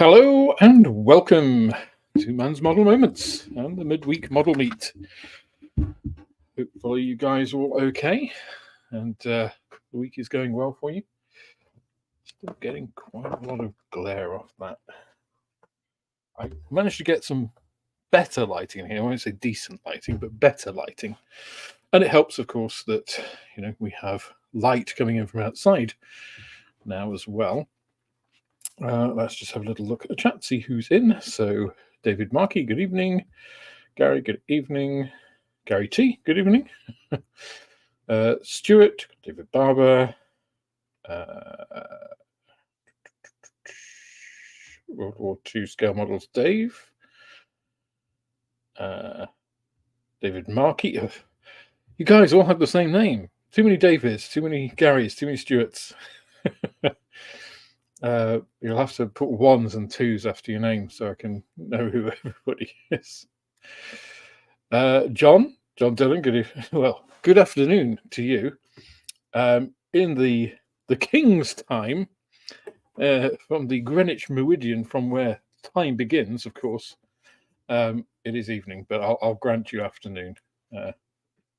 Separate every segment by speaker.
Speaker 1: Hello and welcome to Man's Model Moments and the midweek model meet. Hopefully you guys are all okay and the week is going well for you. Still getting quite a lot of glare off that. I managed to get some better lighting in here. I won't say decent lighting, but better lighting. And it helps, of course, that we have light coming in from outside now as well. Let's just have a little look at the chat, see who's in. So David Markey, good evening. Gary, good evening. Gary T, good evening. Stuart, David Barber. World War II Scale Models Dave. David Markey. You guys all have the same name. Too many Davids, too many Garys, too many Stuarts. You'll have to put ones and twos after your name so I can know who everybody is. John Dillon, good afternoon to you. In the King's time, from the Greenwich Meridian, from where time begins, of course, it is evening, but I'll grant you afternoon,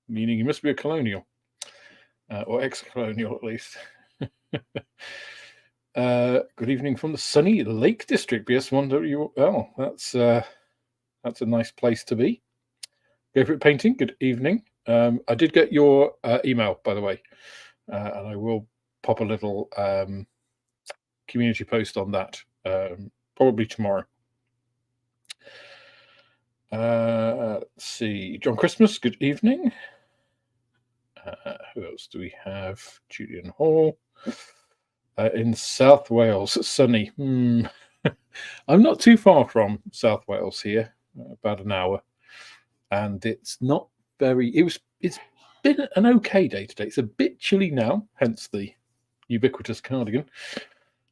Speaker 1: meaning you must be a colonial, or ex-colonial at least. Good evening from the sunny Lake District, BS1W. Oh, that's a nice place to be. Go for it painting. Good evening. I did get your email, by the way, and I will pop a little community post on that probably tomorrow. Let's see. John Christmas, good evening. Who else do we have? Julian Hall. In South Wales, sunny. I'm not too far from South Wales here, about an hour, and it's not very. It's been an okay day today. It's a bit chilly now, hence the ubiquitous cardigan.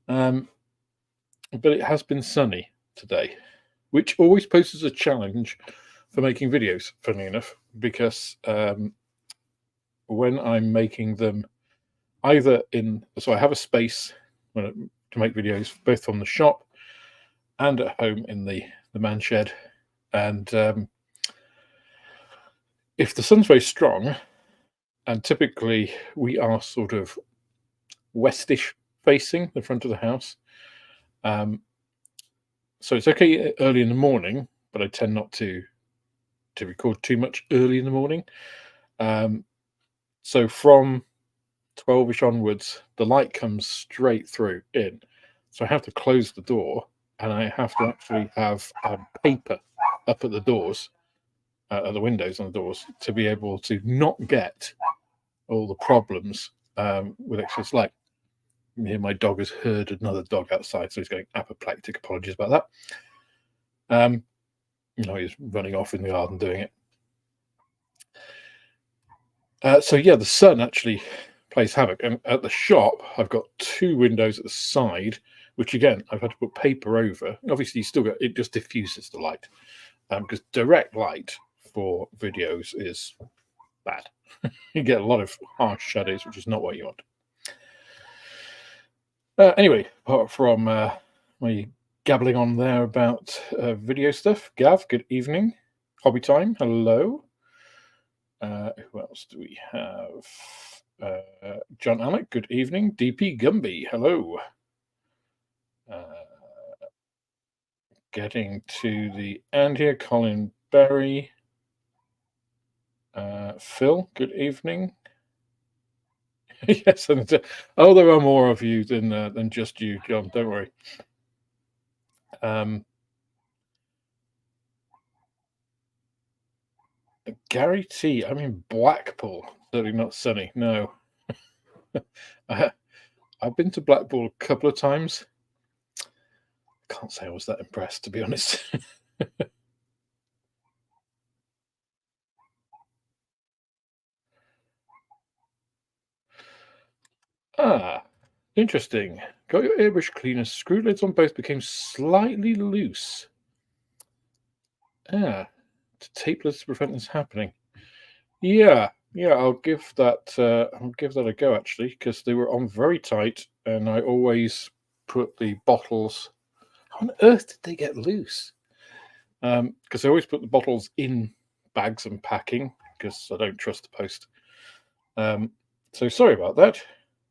Speaker 1: But it has been sunny today, which always poses a challenge for making videos. Funnily enough, because when I'm making them. Either so I have a space to make videos both from the shop and at home in the man shed, and if the sun's very strong, and typically we are sort of westish facing the front of the house, so it's okay early in the morning, but I tend not to record too much early in the morning. So from 12ish onwards, the light comes straight through in, so I have to close the door, and I have to actually have paper up at the doors, at the windows on the doors, to be able to not get all the problems with excess light. Here, my dog has heard another dog outside, so he's going apoplectic. Apologies about that. He's running off in the garden doing it. So yeah, the sun actually plays havoc, and at the shop I've got two windows at the side, which again I've had to put paper over. Obviously you still it just diffuses the light, because direct light for videos is bad. You get a lot of harsh shadows, which is not what you want. Anyway, apart from my gabbling on there about video stuff, Gav, good evening. Hobby Time, hello. Who else do we have? John Alec, good evening. DP Gumby, hello. Getting to the end here. Colin Berry. Phil, good evening. Yes, and there are more of you than just you, John. Don't worry. Gary T. I'm in Blackpool. Certainly not sunny. No. I've been to Blackpool a couple of times. Can't say I was that impressed, to be honest. Interesting. Got your airbrush cleaner. Screw lids on both became slightly loose. To tapeless to prevent this happening. Yeah, I'll give that a go, actually, because they were on very tight, and I always put the bottles. on earth did they get loose? Because I always put the bottles in bags and packing because I don't trust the post. So sorry about that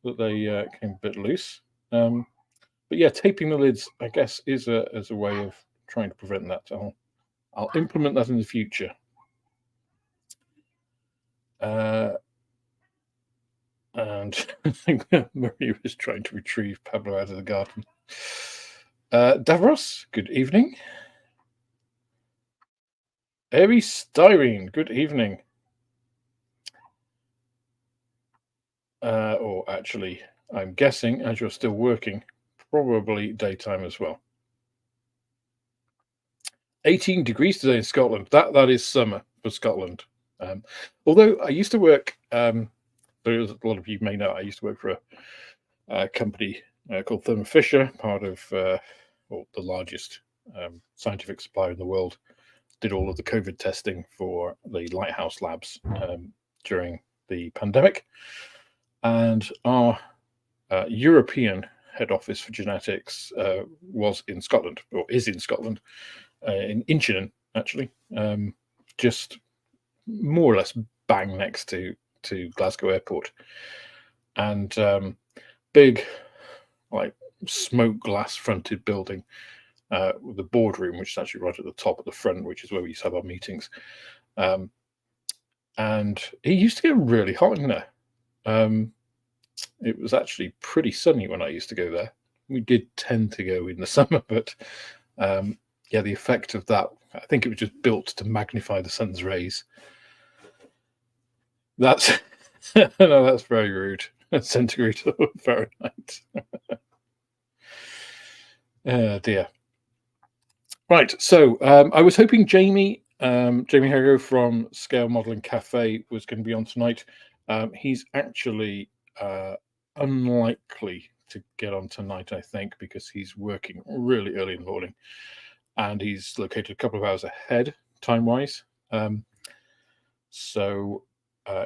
Speaker 1: they came a bit loose. But yeah, taping the lids, I guess, is a way of trying to prevent that. I'll implement that in the future. And I think Maria is trying to retrieve Pablo out of the garden. Davros, good evening. Eri Styrene, good evening. Or actually, I'm guessing, as you're still working, probably daytime as well. 18 degrees today in Scotland. That is summer for Scotland. Although I used to work, a lot of you may know, I used to work for a company called Thermo Fisher, part of the largest scientific supplier in the world. Did all of the COVID testing for the Lighthouse labs during the pandemic. And our European head office for genetics was in Scotland, or is in Scotland, in Inchinnan, actually, just more or less bang next to Glasgow Airport. And big, like, smoke glass fronted building with the boardroom, which is actually right at the top of the front, which is where we used to have our meetings. And it used to get really hot in there. It was actually pretty sunny when I used to go there. We did tend to go in the summer, but yeah, the effect of that, I think it was just built to magnify the sun's rays. That's no, that's very rude. Centigrade or Fahrenheit. Dear. Right, so I was hoping Jamie Hago from Scale Modeling Cafe was going to be on tonight. He's actually unlikely to get on tonight, I think, because he's working really early in the morning, and he's located a couple of hours ahead time-wise. So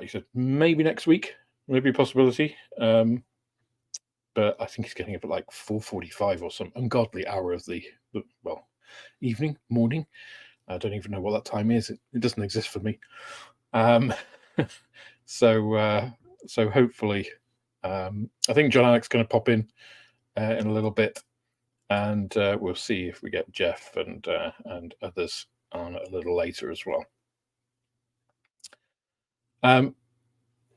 Speaker 1: he said maybe next week, maybe a possibility. But I think he's getting up at like 4:45 or some ungodly hour of the evening, morning. I don't even know what that time is. It doesn't exist for me. So hopefully, I think John Alec's going to pop in a little bit, and we'll see if we get Jeff and others on a little later as well.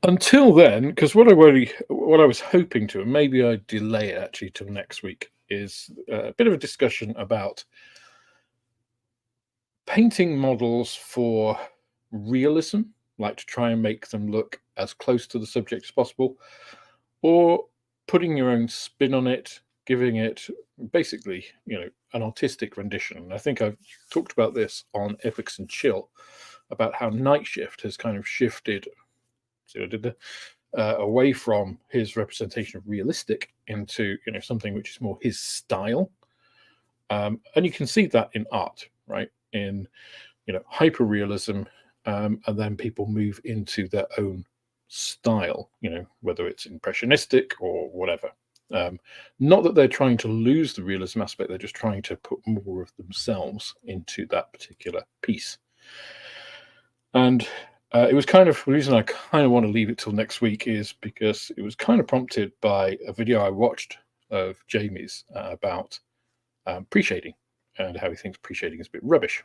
Speaker 1: Until then, because what I was hoping to, and maybe I delay it actually till next week, is a bit of a discussion about painting models for realism, like to try and make them look as close to the subject as possible, or putting your own spin on it, giving it basically, an artistic rendition. And I think I've talked about this on Airfix and Chill, about how Night Shift has kind of shifted away from his representation of realistic into something which is more his style. And you can see that in art, right? In hyperrealism, and then people move into their own style, whether it's impressionistic or whatever. Not that they're trying to lose the realism aspect, they're just trying to put more of themselves into that particular piece. And it was kind of the reason I kind of want to leave it till next week is because it was kind of prompted by a video I watched of Jamie's about pre-shading and how he thinks pre-shading is a bit rubbish.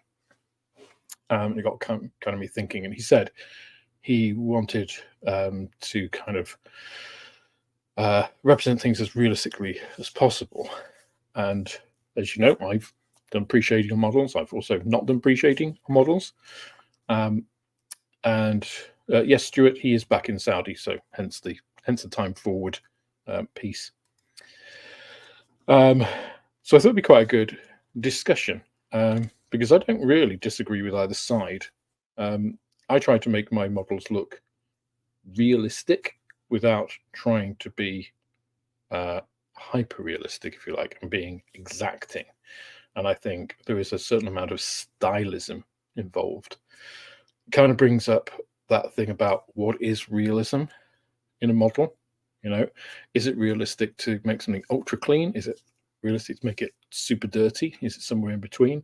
Speaker 1: It got kind of me thinking, and he said he wanted to kind of represent things as realistically as possible. And as you know, I've done pre-shading on models. I've also not done pre-shading on models. And yes, Stuart, he is back in Saudi, so hence the time forward piece. So I thought it'd be quite a good discussion because I don't really disagree with either side. I try to make my models look realistic without trying to be hyper realistic, if you like, and being exacting. And I think there is a certain amount of stylism involved. It kind of brings up that thing about what is realism in a model. Is it realistic to make something ultra clean? Is it realistic to make it super dirty? Is it somewhere in between?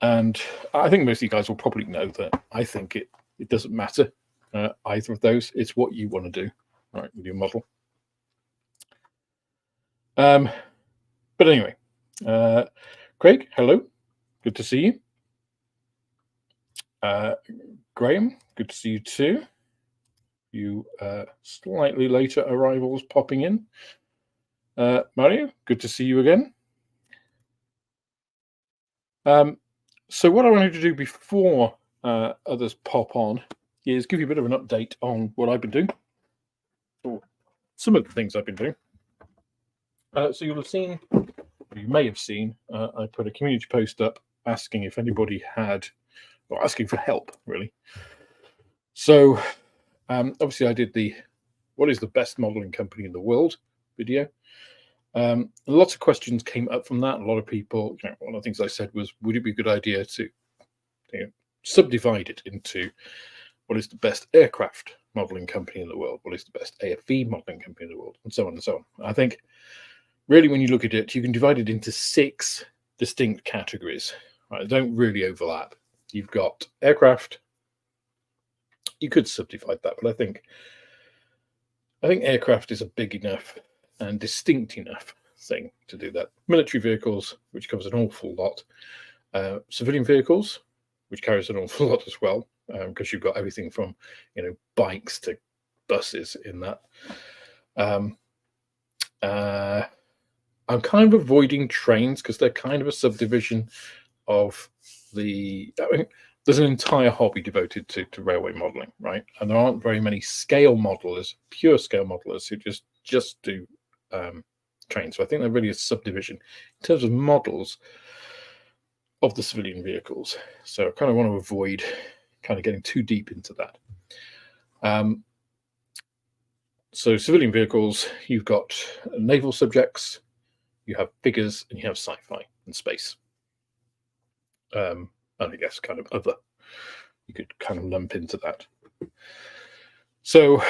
Speaker 1: And I think most of you guys will probably know that I think it doesn't matter either of those. It's what you want to do, right, with your model. But anyway, Craig, hello, good to see you. Graham, good to see you too. You slightly later arrivals popping in. Mario, good to see you again. So what I wanted to do before others pop on is give you a bit of an update on what I've been doing, or some of the things I've been doing. So you'll have seen, or you may have seen, I put a community post up asking if anybody had, or asking for help, really. So obviously I did the what is the best modeling company in the world video. Lots of questions came up from that. A lot of people, one of the things I said was, would it be a good idea to subdivide it into what is the best aircraft modeling company in the world, what is the best AFV modeling company in the world, and so on and so on. I think really when you look at it, you can divide it into 6 distinct categories. Right? They don't really overlap. You've got aircraft. You could subdivide that, but I think aircraft is a big enough and distinct enough thing to do that. Military vehicles, which covers an awful lot. Civilian vehicles, which carries an awful lot as well, because you've got everything from bikes to buses in that. I'm kind of avoiding trains because they're kind of a subdivision of the. There's an entire hobby devoted to railway modeling, right? And there aren't very many scale modelers, pure scale modelers, who just do trains. So I think they're really a subdivision in terms of models of the civilian vehicles. So I kind of want to avoid kind of getting too deep into that. So civilian vehicles, you've got naval subjects, you have figures, and you have sci-fi and space. And I guess kind of other, you could kind of lump into that. So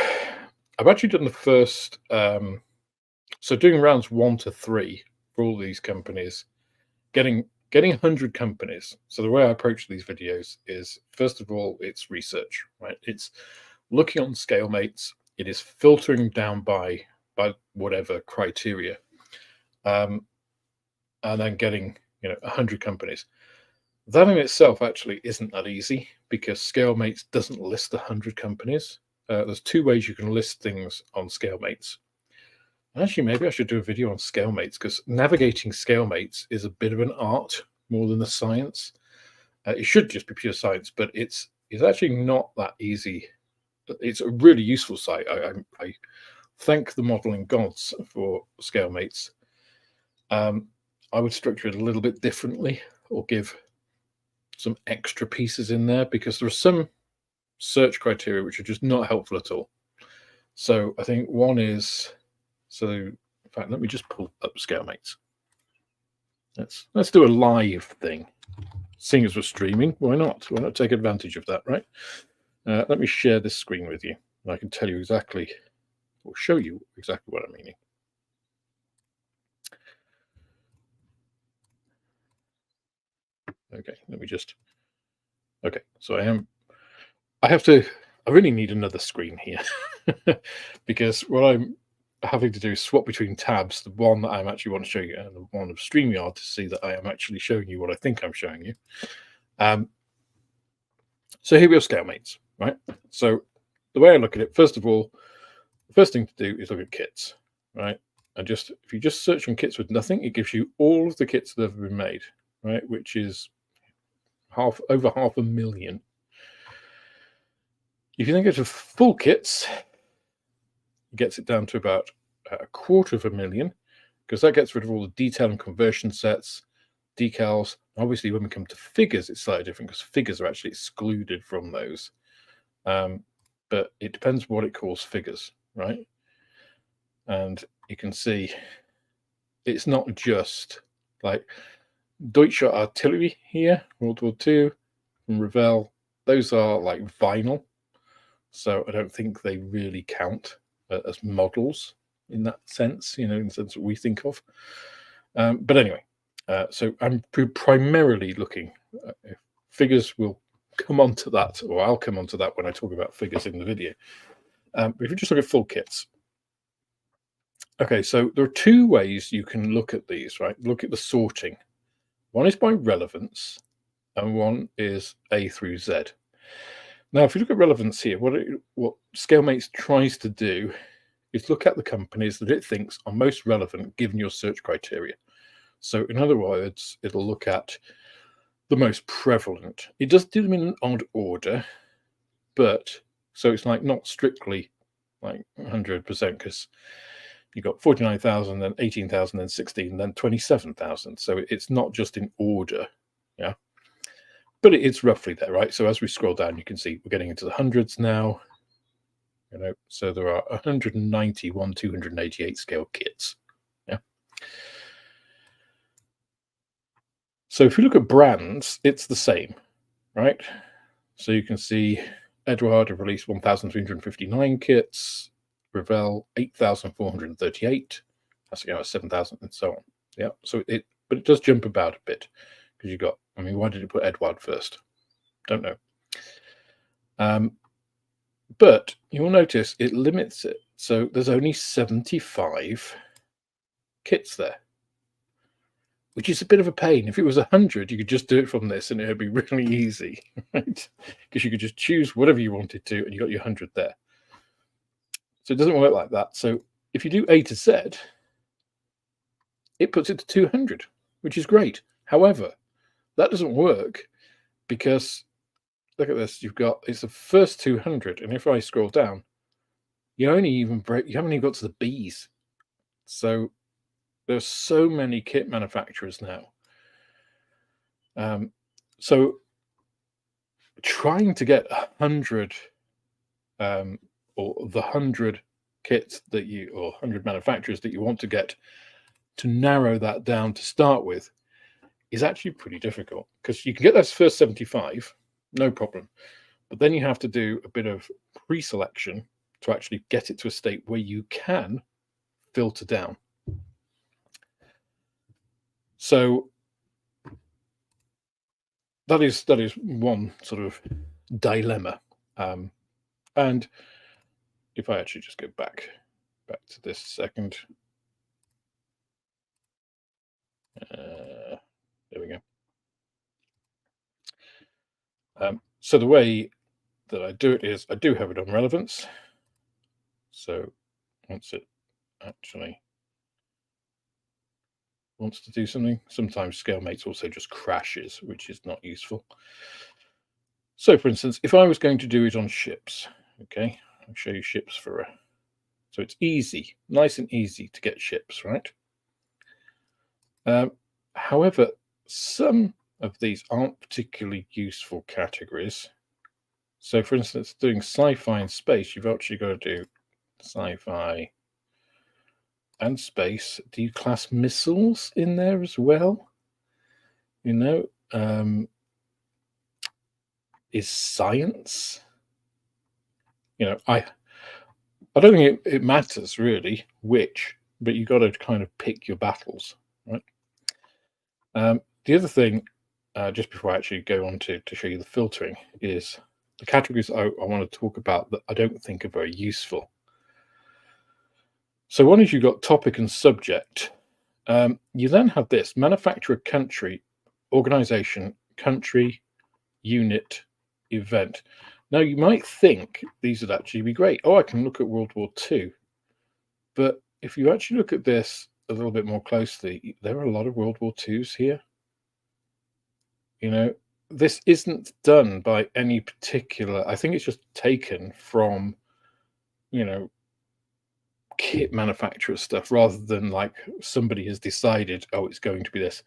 Speaker 1: I've actually done the first, so doing rounds 1 to 3 for all these companies, getting 100 companies. So the way I approach these videos is, first of all, it's research, right? It's looking on Scalemates. It is filtering down by whatever criteria, and then getting 100 companies. That in itself actually isn't that easy because Scalemates doesn't list 100 companies. There's 2 ways you can list things on Scalemates. Actually, maybe I should do a video on Scalemates because navigating Scalemates is a bit of an art more than a science. It should just be pure science, but it's actually not that easy. It's a really useful site. I thank the modeling gods for Scalemates. I would structure it a little bit differently or give some extra pieces in there because there are some search criteria which are just not helpful at all. So I think one is, so in fact, let me just pull up Scalemates. Let's do a live thing. Seeing as we're streaming, why not? Why not take advantage of that, right? Let me share this screen with you. And I can tell you exactly, or show you exactly what I'm meaning. Okay, let me just. Okay, so I really need another screen here because what I'm having to do is swap between tabs, the one that I actually want to show you and the one of StreamYard, to see that I am actually showing you what I think I'm showing you. So here we have Scalemates, right? So the way I look at it, first of all, the first thing to do is look at kits, right? And if you just search on kits with nothing, it gives you all of the kits that have been made, right? Which is over 500,000. If you then go to full kits, it gets it down to about 250,000 because that gets rid of all the detail and conversion sets, decals. Obviously, when we come to figures, it's slightly different because figures are actually excluded from those. But it depends what it calls figures, right? And you can see it's not just like Deutsche Artillerie here, World War II, from Revell. Those are like vinyl. So I don't think they really count as models in that sense, in the sense that we think of. But anyway, so I'm primarily looking. Figures will come on to that, or I'll come on to that when I talk about figures in the video. But if you just look at full kits, okay, so there are two ways you can look at these, right? Look at the sorting. One is by relevance, and one is A through Z. Now, if you look at relevance here, what Scalemates tries to do is look at the companies that it thinks are most relevant given your search criteria. So in other words, it'll look at the most prevalent. It does do them in an odd order, but so it's like not strictly like 100%, because you got 49,000, then 18,000, then 16, then 27,000. So it's not just in order, yeah. But it's roughly there, right? So as we scroll down, you can see we're getting into the hundreds now. You know, so there are 191 288 scale kits. Yeah. So if you look at brands, it's the same, right? So you can see Edouard have released 1,359 kits, Revell 8,438, that's 7,000, and so on. Yeah. So but it does jump about a bit because you got. I mean, why did it put Edouard first? Don't know. But you'll notice it limits it. So there's only 75 kits there, which is a bit of a pain. If it was 100, you could just do it from this and it would be really easy, right? Because you could just choose whatever you wanted to and you got your 100 there. So it doesn't work like that. So if you do A to Z, it puts it to 200, which is great. However, that doesn't work because look at this. It's the first 200, and if I scroll down, you haven't even got to the B's. So there's so many kit manufacturers now. So trying to get 100 or the 100 kits or 100 manufacturers that you want to get to narrow that down to start with is actually pretty difficult, because you can get those first 75, no problem. But then you have to do a bit of pre-selection to actually get it to a state where you can filter down. So that is one sort of dilemma. And if I actually just go back to this second, there we go. So the way that I do it is I do have it on relevance. So once it actually wants to do something, sometimes Scalemates also just crashes, which is not useful. So for instance, if I was going to do it on ships, okay, I'll show you ships so it's easy, nice and easy to get ships, right? However, some of these aren't particularly useful categories. So for instance, doing sci-fi and space, you've actually got to do sci-fi and space. Do you class missiles in there as well? You know, is science? You know, I don't think it matters really which, but you got to kind of pick your battles, right? The other thing, just before I actually go on to show you the filtering, is the categories I want to talk about that I don't think are very useful. So one is you've got topic and subject. You then have this: manufacturer, country, organization, country, unit, event. Now you might think these would actually be great. Oh, I can look at World War II. But if you actually look at this a little bit more closely, there are a lot of World War IIs here. You know, this isn't done by any particular, I think it's just taken from, you know, kit manufacturer stuff rather than like somebody has decided, oh, it's going to be this.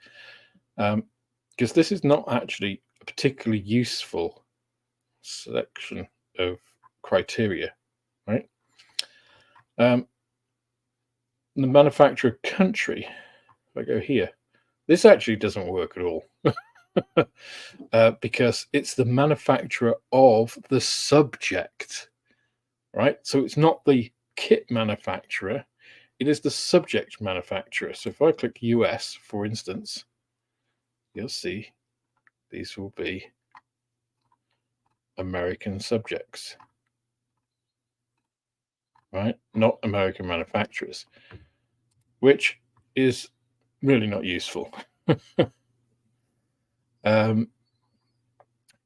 Speaker 1: Because this is not actually a particularly useful selection of criteria, right? The manufacturer country, if I go here, this actually doesn't work at all. Because it's the manufacturer of the subject, right? So it's not the kit manufacturer, it is the subject manufacturer. So if I click US, for instance, you'll see these will be American subjects, right? Not American manufacturers, which is really not useful.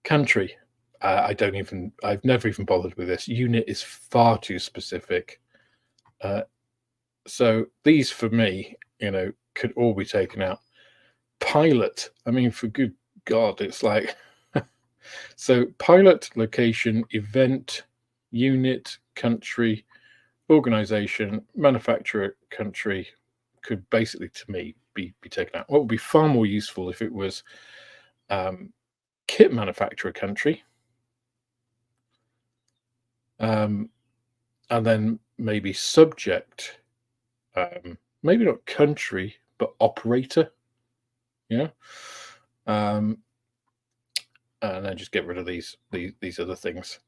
Speaker 1: Country. I've never even bothered with this. Unit is far too specific. So these for me, could all be taken out. Pilot. I mean, for good God, it's like, so pilot, location, event, unit, country, organization, manufacturer, country could basically, to me, be taken out. What would be far more useful if it was kit manufacturer, country, and then maybe subject, maybe not country, but operator, and then just get rid of these other things.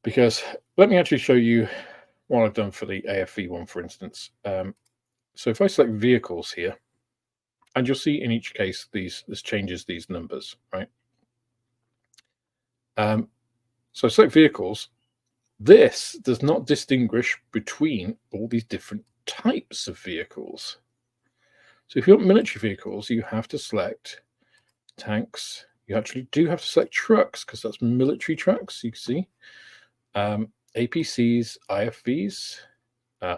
Speaker 1: Because let me actually show you what I've done for the AFV one, for instance. So if I select vehicles here, and you'll see in each case this changes these numbers, right? So select vehicles. This does not distinguish between all these different types of vehicles. So if you want military vehicles, you have to select tanks. You actually do have to select trucks because that's military trucks, you can see. APCs, IFVs,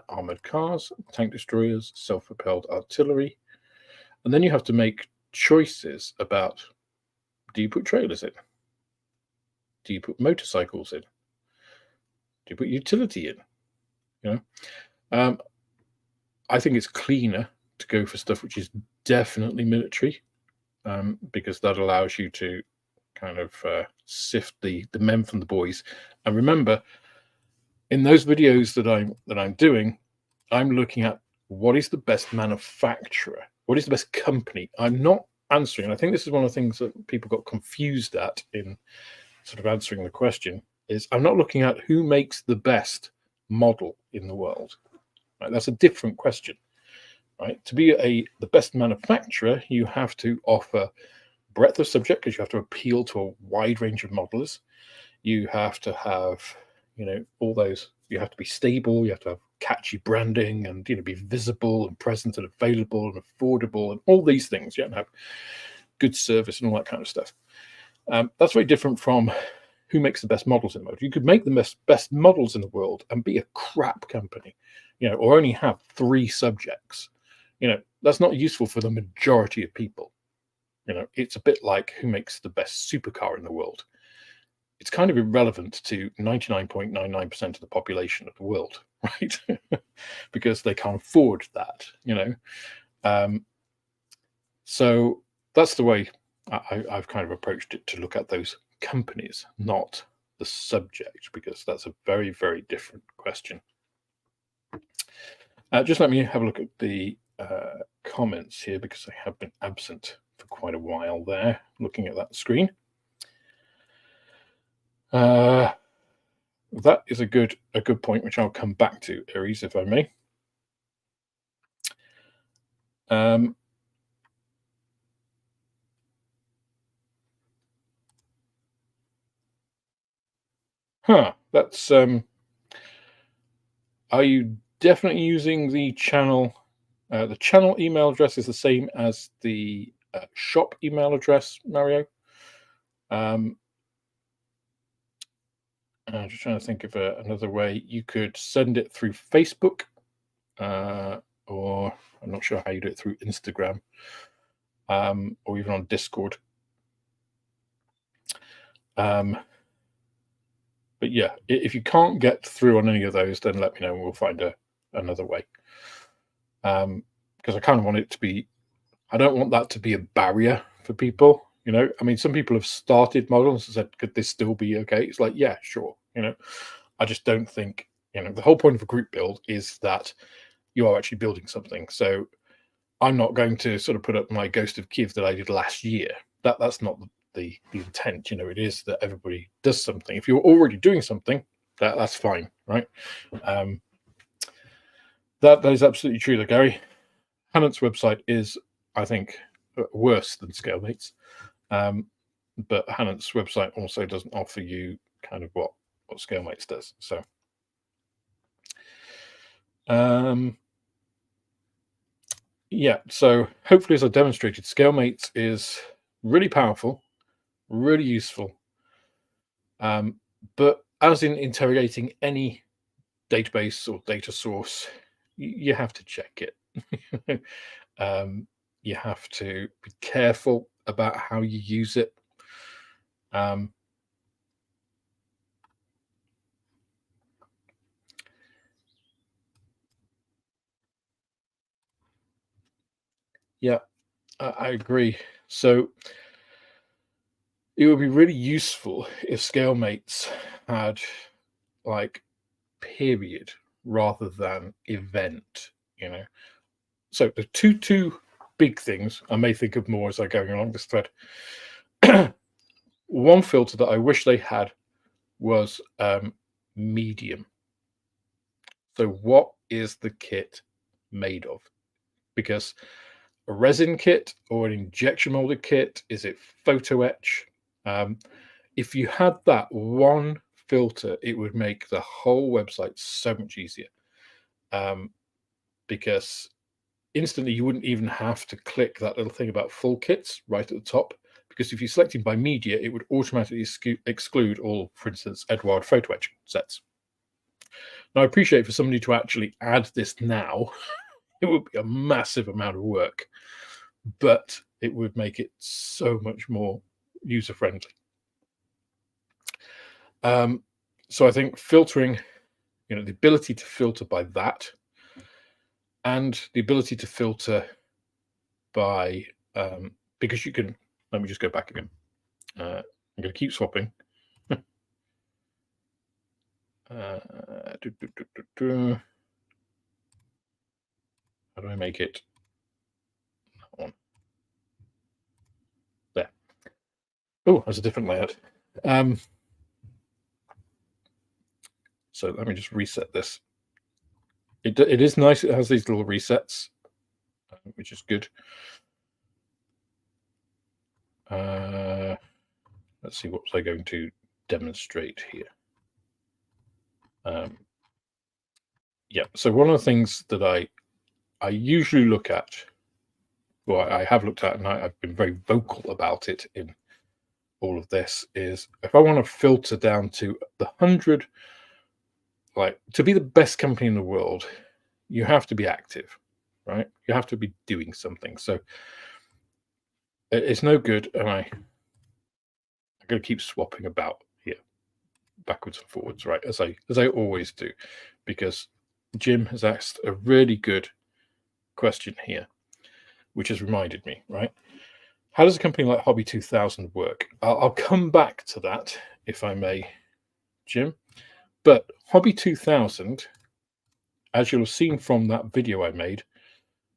Speaker 1: armored cars, tank destroyers, self-propelled artillery. And then you have to make choices about, do you put trailers in? Do you put motorcycles in? Do you put utility in? I think it's cleaner to go for stuff which is definitely military, because that allows you to kind of sift the men from the boys. And remember, in those videos that I'm doing, I'm looking at what is the best manufacturer, what is the best company. I'm not answering, and I think this is one of the things that people got confused at in sort of answering the question, is I'm not looking at who makes the best model in the world. Right? That's a different question. Right? To be the best manufacturer, you have to offer breadth of subject because you have to appeal to a wide range of modelers. You have to have, all those. You have to be stable. You have to have catchy branding and be visible and present and available and affordable and all these things. You have to have good service and all that kind of stuff. That's very different from who makes the best models in the world. You could make the best models in the world and be a crap company, or only have 3 subjects. That's not useful for the majority of people. It's a bit like who makes the best supercar in the world. It's kind of irrelevant to 99.99% of the population of the world, right? Because they can't afford that, So that's the way I've kind of approached it, to look at those companies, not the subject, because that's a very, very different question. Just let me have a look at the comments here, because I have been absent for quite a while there, looking at that screen. That is a good point, which I'll come back to, Aries, if I may. That's are you definitely using the channel? The channel email address is the same as the shop email address, Mario. I'm just trying to think of another way. You could send it through Facebook, or I'm not sure how you do it, through Instagram, or even on Discord. But yeah, if you can't get through on any of those, then let me know and we'll find another way. Because I kind of want it to be, I don't want that to be a barrier for people. I mean, some people have started models and said, could this still be okay? It's like, yeah, sure. I just don't think, the whole point of a group build is that you are actually building something. So I'm not going to sort of put up my Ghost of Kiev that I did last year. That's not the intent. It is that everybody does something. If you're already doing something, that's fine, right? That is absolutely true, though, Gary. Hannon's website is, I think, worse than Scalemates. But Hannon's website also doesn't offer you kind of what Scalemates does. So, yeah. So hopefully, as I demonstrated, Scalemates is really powerful, really useful. But as in interrogating any database or data source, you have to check it. You have to be careful about how you use it. Yeah, I agree. So it would be really useful if Scalemates had like period rather than event, you know. So the two big things, I may think of more as I go along this thread. One filter that I wish they had was medium. So what is the kit made of? Because a resin kit or an injection molded kit, is it photo etch? If you had that one filter, it would make the whole website so much easier. Because instantly you wouldn't even have to click that little thing about full kits right at the top, because if you're selecting by media, it would automatically exclude all, for instance, Edouard photo etch sets. Now, I appreciate for somebody to actually add this now, it would be a massive amount of work, but it would make it so much more user-friendly. So I think filtering, the ability to filter by that, and the ability to filter by, because you can, let me just go back again. I'm going to keep swapping. How do I make it? That one. There. Oh, there's a different layout. So let me just reset this. It is nice. It has these little resets, which is good. Let's see, what was I going to demonstrate here? Yeah, so one of the things that I usually look at, well, I have looked at, and I've been very vocal about it in all of this, is if I want to filter down to the 100, like to be the best company in the world, you have to be active, right? You have to be doing something. So it's no good, and I'm going to keep swapping about here, backwards and forwards, right? As I always do, because Jim has asked a really good question here, which has reminded me, right? How does a company like Hobby 2000 work? I'll come back to that, if I may, Jim. But Hobby 2000, as you'll have seen from that video I made,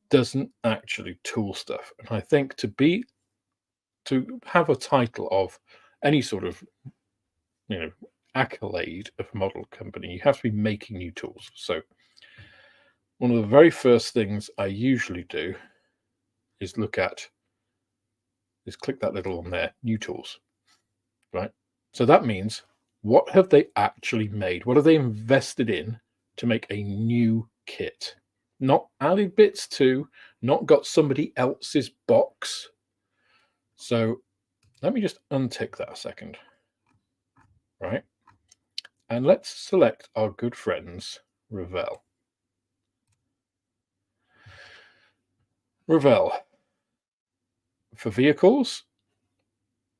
Speaker 1: doesn't actually tool stuff. And I think to have a title of any sort of, accolade of a model company, you have to be making new tools. So one of the very first things I usually do is click that little on there, new tools, right? So that means, what have they actually made? What have they invested in to make a new kit? Not added bits to, not got somebody else's box. So let me just untick that a second, right? And let's select our good friends, Revell. Revell for vehicles,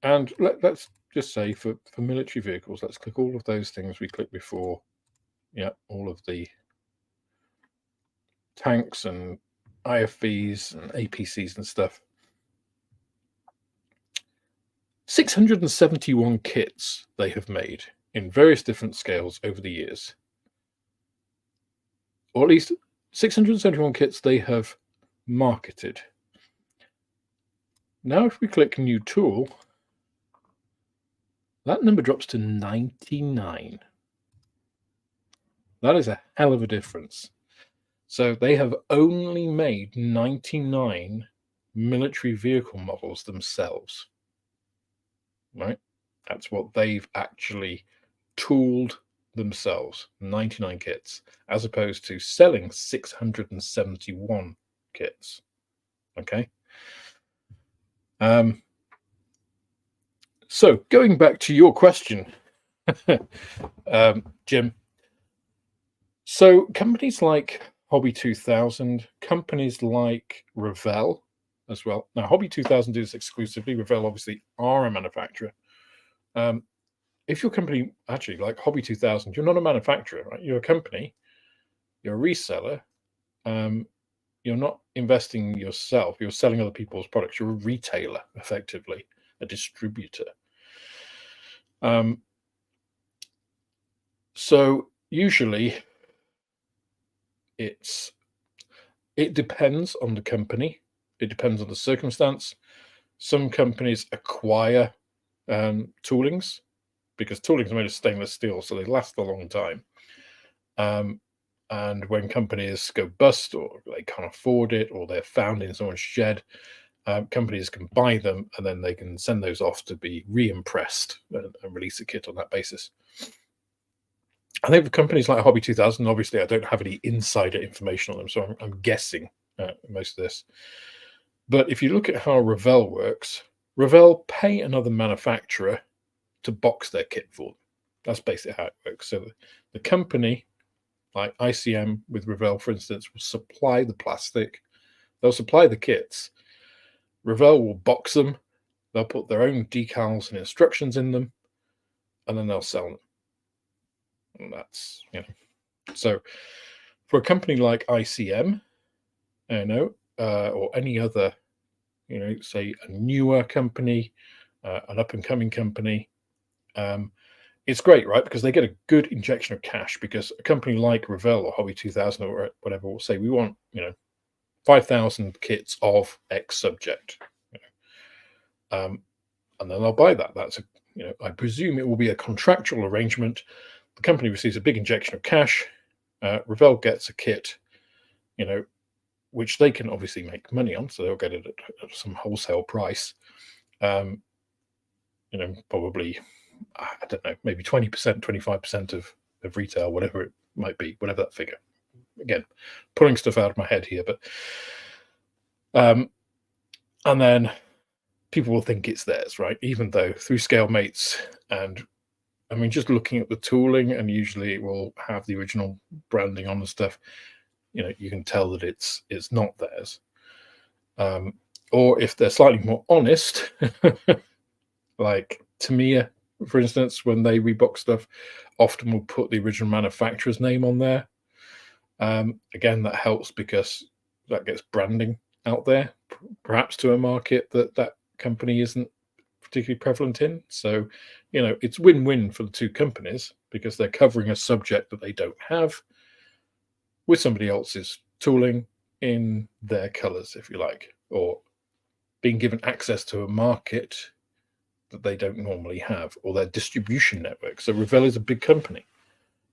Speaker 1: and let's just say for military vehicles, let's click all of those things we clicked before. Yeah, all of the tanks and IFVs and APCs and stuff. 671 kits they have made in various different scales over the years. Or at least 671 kits they have marketed. Now if we click new tool, that number drops to 99. That is a hell of a difference. So they have only made 99 military vehicle models themselves, right? That's what they've actually tooled themselves, 99 kits, as opposed to selling 671 kits. Okay. So going back to your question, Jim. So companies like Hobby 2000, companies like Revell as well. Now, Hobby 2000 do this exclusively. Revell obviously are a manufacturer. If your company, actually, like Hobby 2000, you're not a manufacturer, right? You're a company, you're a reseller. You're not investing yourself. You're selling other people's products. You're a retailer, effectively, a distributor. So usually it depends on the company. It depends on the circumstance. Some companies acquire toolings because toolings are made of stainless steel, so they last a long time. And when companies go bust or they can't afford it or they're found in someone's shed, companies can buy them and then they can send those off to be re-impressed and release a kit on that basis. I think for companies like Hobby 2000, obviously I don't have any insider information on them, so I'm guessing most of this. But if you look at how Revell works, Revell pay another manufacturer to box their kit for them. That's basically how it works. So the company, like ICM with Revell, for instance, will supply the plastic. They'll supply the kits. Revell will box them. They'll put their own decals and instructions in them, and then they'll sell them. And that's, so for a company like ICM, or any other, say a newer company, an up and coming company, it's great, right? Because they get a good injection of cash. Because a company like Revell or Hobby 2000 or whatever will say, we want, 5,000 kits of X subject, and then they'll buy that. That's I presume it will be a contractual arrangement. The company receives a big injection of cash. Revell gets a kit, which they can obviously make money on, so they'll get it at some wholesale price. Probably, I don't know, maybe 20%, 25% of retail, whatever it might be, whatever that figure. Again, pulling stuff out of my head here, but and then people will think it's theirs, right? Even though through Scalemates and just looking at the tooling, and usually it will have the original branding on the stuff, you can tell that it's not theirs. Or if they're slightly more honest, like Tamiya, for instance, when they rebox stuff, often will put the original manufacturer's name on there. Again, that helps because that gets branding out there, perhaps to a market that company isn't particularly prevalent in. So, it's win-win for the two companies because they're covering a subject that they don't have with somebody else's tooling in their colors, if you like, or being given access to a market that they don't normally have, or their distribution network. So Revell is a big company.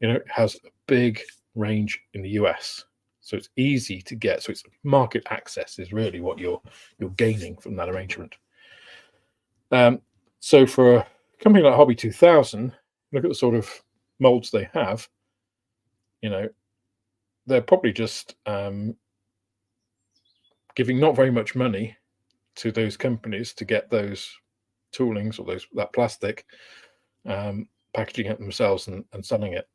Speaker 1: It has a big range in the US. So it's easy to get. So it's market access is really what you're gaining from that arrangement. So for a company like Hobby 2000, look at the sort of molds they have. They're probably just giving not very much money to those companies to get those toolings or that plastic, packaging it themselves and selling it.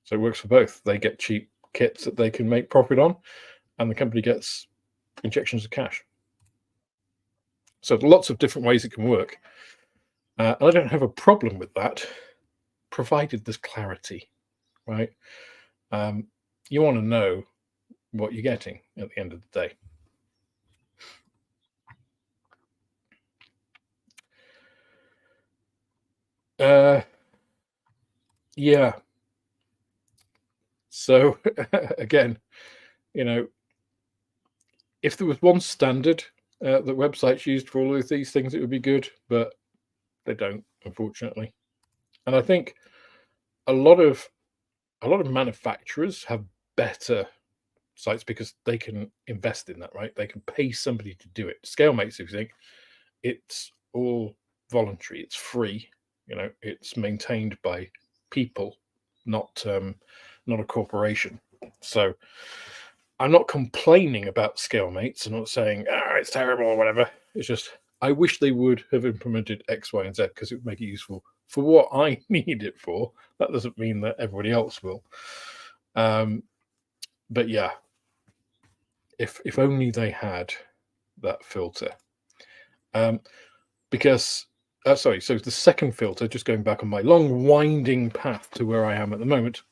Speaker 1: So it works for both. They get cheap kits that they can make profit on, and the company gets injections of cash. So lots of different ways it can work. I don't have a problem with that, provided there's clarity, right? You want to know what you're getting at the end of the day. Yeah. So again, if there was one standard that websites used for all of these things, it would be good, but they don't, unfortunately. And I think a lot of a lot of manufacturers have better sites because they can invest in that, right? They can pay somebody to do it. Scalemates, if you think, it's all voluntary, it's free, it's maintained by people, not not a corporation. So I'm not complaining about Scalemates. I'm not saying it's terrible or whatever. It's just I wish they would have implemented X, Y, and Z because it would make it useful for what I need it for. That doesn't mean that everybody else will. But yeah, if only they had that filter. Because sorry, so the second filter, just going back on my long winding path to where I am at the moment.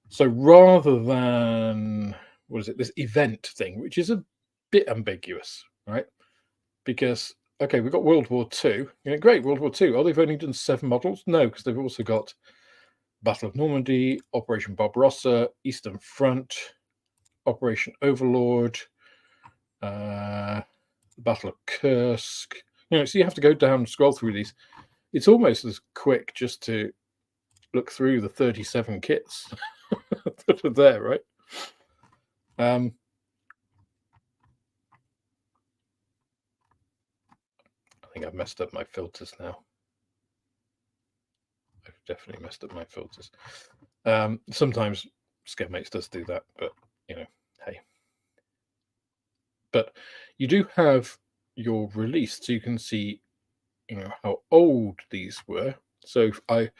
Speaker 1: So rather than this event thing, which is a bit ambiguous, right? Because okay, we've got World War II. Great, World War II. Oh, they've only done 7 models? No, because they've also got Battle of Normandy, Operation Barbarossa, Eastern Front, Operation Overlord, Battle of Kursk. So you have to go down and scroll through these. It's almost as quick just to look through the 37 kits that are there, right? I think I've messed up my filters now. I've definitely messed up my filters. Sometimes Scalemates does do that, but hey. But you do have your release, so you can see how old these were. So I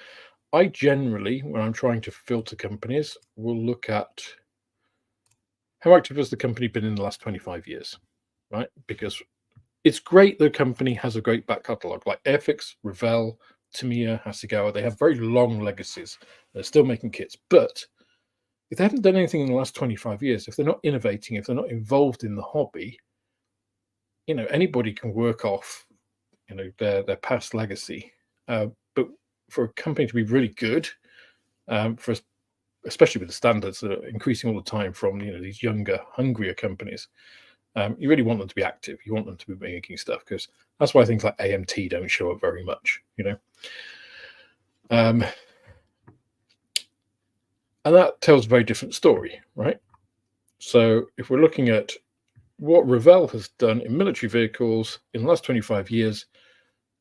Speaker 1: generally, when I'm trying to filter companies, will look at how active has the company been in the last 25 years, right? Because it's great the company has a great back catalogue, like Airfix, Revell, Tamiya, Hasegawa. They have very long legacies. They're still making kits. But if they haven't done anything in the last 25 years, if they're not innovating, if they're not involved in the hobby, anybody can work off, their past legacy. But for a company to be really good, especially with the standards that are increasing all the time from these younger, hungrier companies, you really want them to be active. You want them to be making stuff, because that's why things like AMT don't show up very much. And that tells a very different story, right? So if we're looking at what Revell has done in military vehicles in the last 25 years,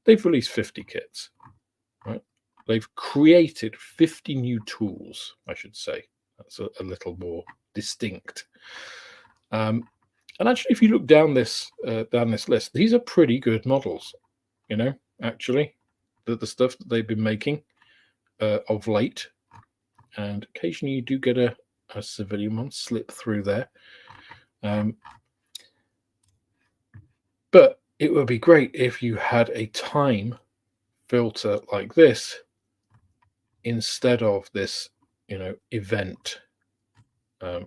Speaker 1: they've released 50 kits, right? They've created 50 new tools, I should say. That's a little more distinct. And actually, if you look down this list, these are pretty good models. Actually, the stuff that they've been making of late, and occasionally you do get a civilian one slip through there. But it would be great if you had a time filter like this instead of this, event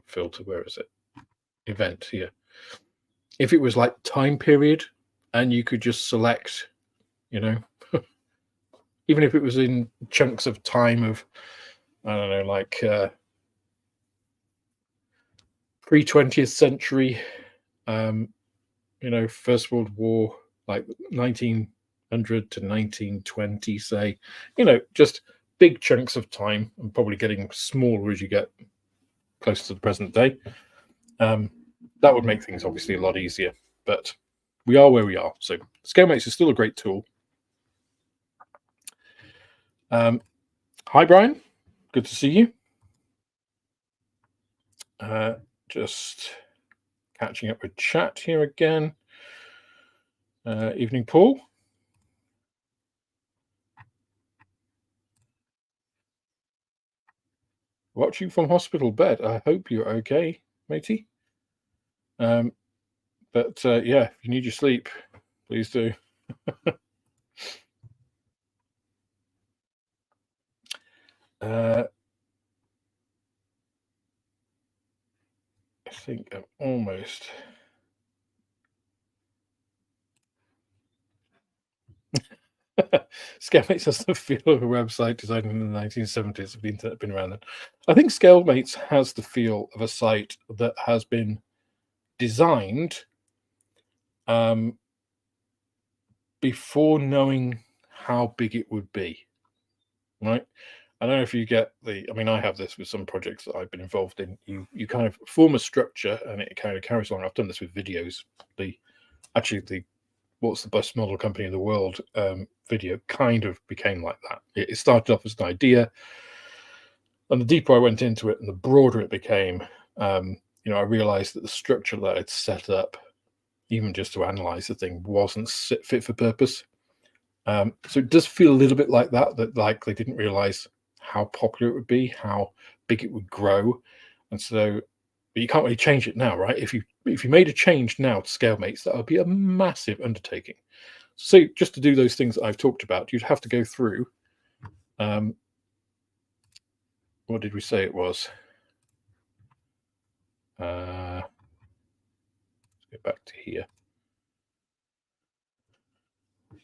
Speaker 1: filter. Where is it? Event here. If it was like time period, and you could just select, even if it was in chunks of time of, I don't know, like pre-20th century, First World War, like 1900 to 1920, say, just big chunks of time, and probably getting smaller as you get closer to the present day. That would make things obviously a lot easier, but we are where we are. So Scalemates is still a great tool. Hi, Brian. Good to see you. Just catching up with chat here again. Evening, Paul. Watching from hospital bed. I hope you're okay, matey. But yeah, if you need your sleep, please do. I think I'm almost. Scalemates has the feel of a website designed in the 1970s. The internet been around then. I think Scalemates has the feel of a site that has been designed before knowing how big it would be. right? I don't know if you get I mean, I have this with some projects that I've been involved in. You kind of form a structure and it kind of carries along. I've done this with videos. The what's the best model company in the world video kind of became like that. It started off as an idea, and the deeper I went into it and the broader it became, I realized that the structure that I'd set up, even just to analyze the thing, wasn't fit for purpose. So it does feel a little bit like that like they didn't realize how popular it would be, how big it would grow. And so, but you can't really change it now, right? If you made a change now to Scalemates, that would be a massive undertaking. So just to do those things that I've talked about, you'd have to go through, what did we say it was? Let's get back to here.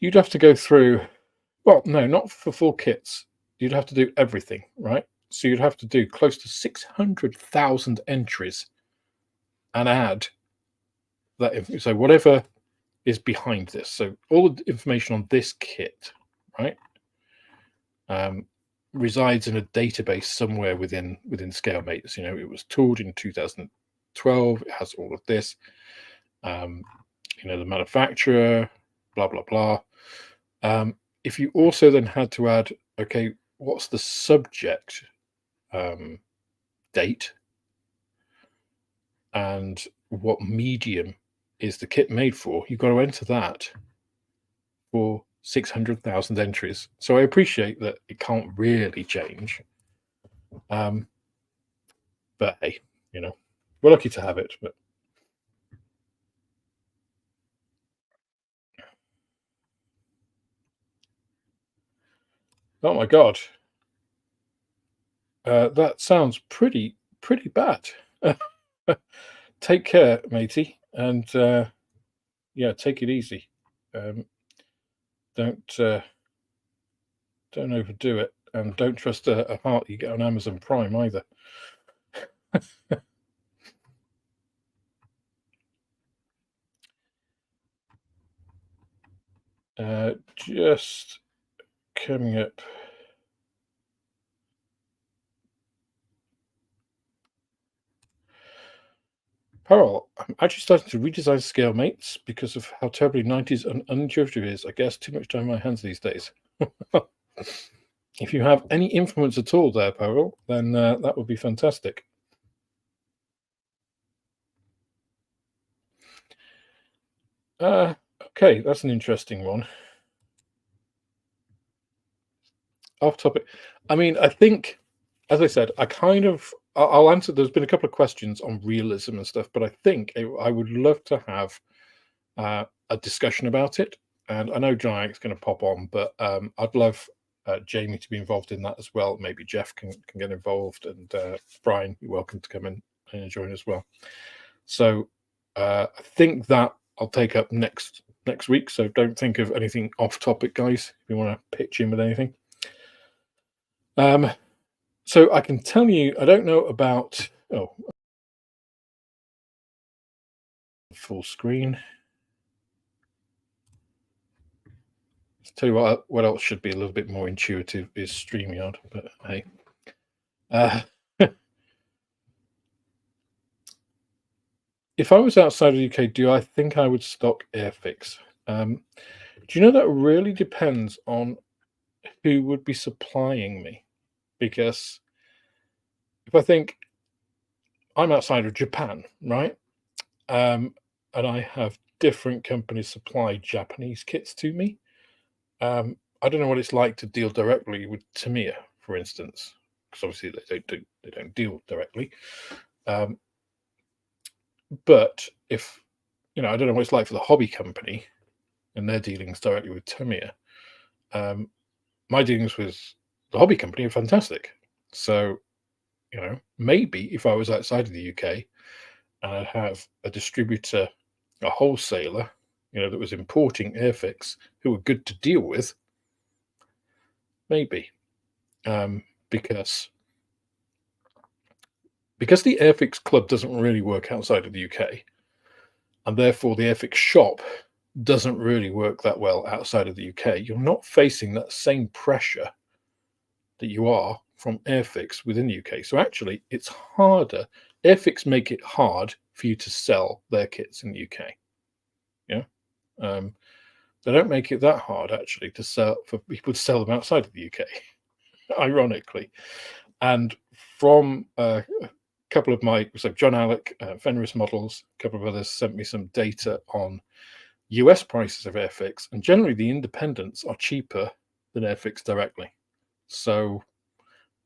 Speaker 1: You'd have to go through, well, no, not for full kits. You'd have to do everything, right? So you'd have to do close to 600,000 entries and add that. So whatever is behind this. So all the information on this kit, right, resides in a database somewhere within Scalemates. It was tooled in 2012. It has all of this. The manufacturer, blah blah blah. If you also then had to add, okay, what's the subject date and what medium is the kit made for, you've got to enter that for 600,000 entries. So I appreciate that it can't really change. But hey, we're lucky to have it. But oh my God, that sounds pretty bad. Take care, matey, and yeah, take it easy. Don't overdo it, and don't trust a heart you get on Amazon Prime either. Just coming up. Parallel, I'm actually starting to redesign Scalemates because of how terribly 90s and unintuitive it is. I guess too much time on my hands these days. If you have any influence at all there, Parallel, then that would be fantastic. Okay, that's an interesting one. Off topic. I mean, I think, as I said, I'll answer. There's been a couple of questions on realism and stuff, but I think I would love to have a discussion about it. And I know Giant's going to pop on, but I'd love Jamie to be involved in that as well. Maybe Jeff can get involved, and Brian, you're welcome to come in and join as well. So I think that I'll take up next week. So don't think of anything off topic, guys, if you want to pitch in with anything. So I can tell you, I don't know about, full screen. I'll tell you what else should be a little bit more intuitive is StreamYard, but hey. If I was outside of the UK, do I think I would stock Airfix? Do you know that really depends on who would be supplying me? Because if I think I'm outside of Japan, right? And I have different companies supply Japanese kits to me. I don't know what it's like to deal directly with Tamiya, for instance, because obviously they don't deal directly. But if I don't know what it's like for the hobby company and their dealings directly with Tamiya. My dealings with the hobby company are fantastic. So, maybe if I was outside of the UK and I'd have a distributor, a wholesaler, that was importing Airfix, who were good to deal with, maybe. Because the Airfix club doesn't really work outside of the UK, and therefore the Airfix shop doesn't really work that well outside of the UK, you're not facing that same pressure that you are from Airfix within the UK. So actually, it's harder. Airfix make it hard for you to sell their kits in the UK. Yeah. They don't make it that hard actually to sell for people to sell them outside of the UK, ironically. And from a couple of my, so John Alec, Fenris Models, a couple of others sent me some data on US prices of Airfix, and generally the independents are cheaper than Airfix directly. So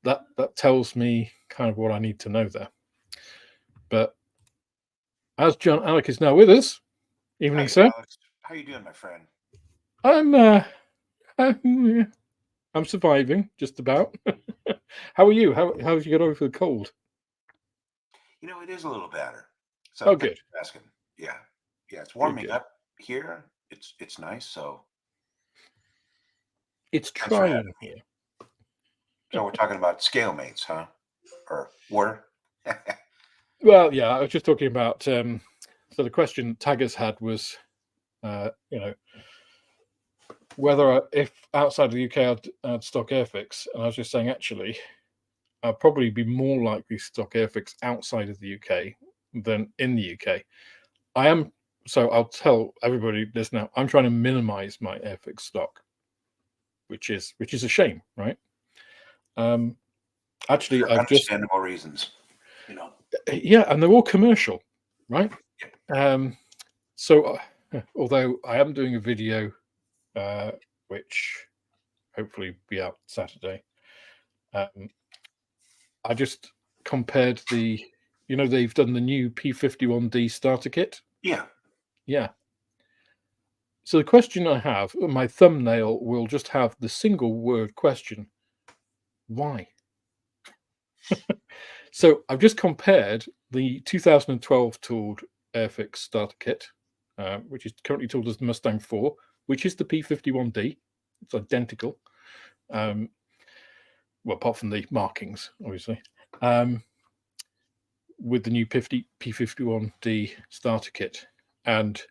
Speaker 1: that tells me kind of what I need to know there. But as John Alec is now with us, evening,
Speaker 2: Hi,
Speaker 1: sir.
Speaker 2: Alex. How you doing, my friend?
Speaker 1: I'm surviving just about. How are you? How did you get over the cold?
Speaker 2: It is a little better. So
Speaker 1: Oh,
Speaker 2: thanks
Speaker 1: good.
Speaker 2: for asking. Yeah, it's
Speaker 1: Good,
Speaker 2: warming
Speaker 1: good.
Speaker 2: up here. It's nice. So
Speaker 1: It's
Speaker 2: thanks for having
Speaker 1: trying
Speaker 2: me.
Speaker 1: here.
Speaker 2: So we're talking about Scalemates, huh? Or were?
Speaker 1: Well, yeah, I was just talking about. So the question Taggers had was, whether if outside of the UK I'd stock Airfix, and I was just saying actually, I'd probably be more likely to stock Airfix outside of the UK than in the UK. I am. So I'll tell everybody this now. I'm trying to minimize my Airfix stock, which is a shame, right? Actually,
Speaker 2: For
Speaker 1: I've just
Speaker 2: understandable reasons.
Speaker 1: yeah, and they're all commercial, right? So although I am doing a video, which hopefully be out Saturday, I just compared they've done the new P51D starter kit.
Speaker 2: Yeah.
Speaker 1: Yeah. So the question I have, my thumbnail will just have the single word question: why? So I've just compared the 2012 tooled Airfix starter kit, which is currently tooled as the Mustang 4, which is the P51D. It's identical. Well, apart from the markings, obviously. With the new P51D starter kit. And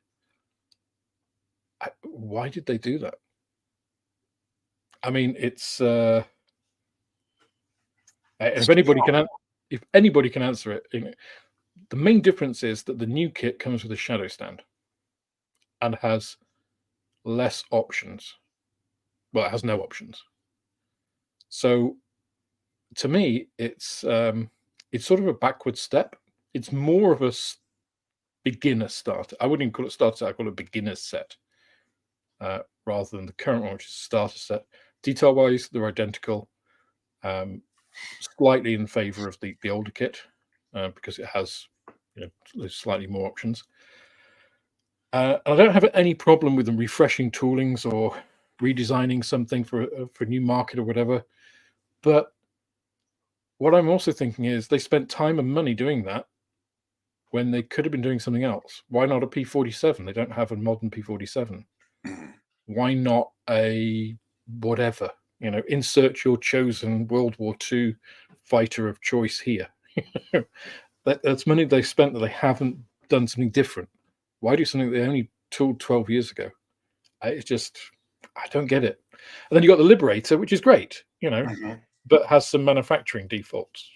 Speaker 1: why did they do that? I mean, it's if anybody can answer it, the main difference is that the new kit comes with a shadow stand and has less options. Well, it has no options. So to me, it's sort of a backward step. It's more of a beginner starter. I wouldn't even call it starter. I call it beginner set, rather than the current one, which is a starter set. Detail wise, they're identical. Slightly in favor of the older kit, because it has slightly more options. I don't have any problem with them refreshing toolings or redesigning something for a new market or whatever. But what I'm also thinking is they spent time and money doing that when they could have been doing something else. Why not a P47? They don't have a modern P47. Why not a whatever? Insert your chosen World War II fighter of choice here. That's money they spent that they haven't done something different. Why do something they only tooled 12 years ago? I don't get it. And then you got the Liberator, which is great, but has some manufacturing defaults,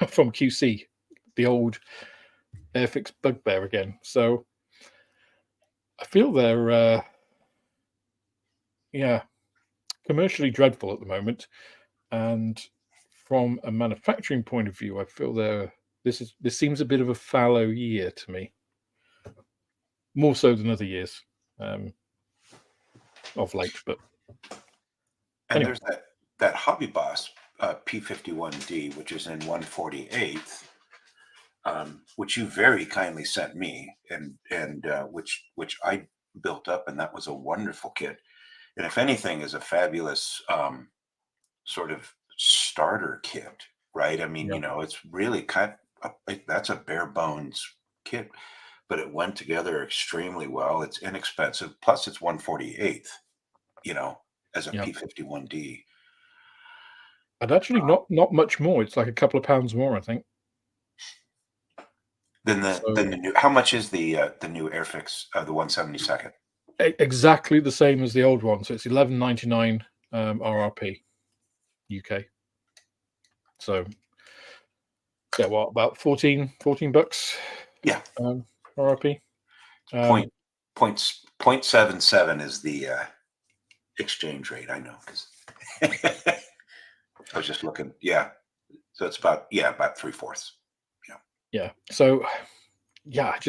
Speaker 1: from QC, the old Airfix bugbear again. So I feel they're, commercially dreadful at the moment. And from a manufacturing point of view, I feel this seems a bit of a fallow year to me, more so than other years of late. But
Speaker 2: And
Speaker 1: anyway.
Speaker 2: there's that Hobby Boss P51D, which is in 1/48th, which you very kindly sent me, and which I built up, and that was a wonderful kit. And if anything, is a fabulous sort of starter kit, right? I mean, it's really that's a bare bones kit, but it went together extremely well. It's inexpensive, plus it's 1/48th, as a P51D.
Speaker 1: And actually, not much more. It's like a couple of pounds more, I think.
Speaker 2: Then the new. How much is the new Airfix, the 1/72nd?
Speaker 1: Exactly the same as the old one. So it's $11.99 RRP. UK. So yeah, what, about 14 bucks?
Speaker 2: Yeah.
Speaker 1: RRP.
Speaker 2: Point 0.77 is the exchange rate. I know, because I was just looking. Yeah, so it's about 3/4.
Speaker 1: Yeah. So yeah,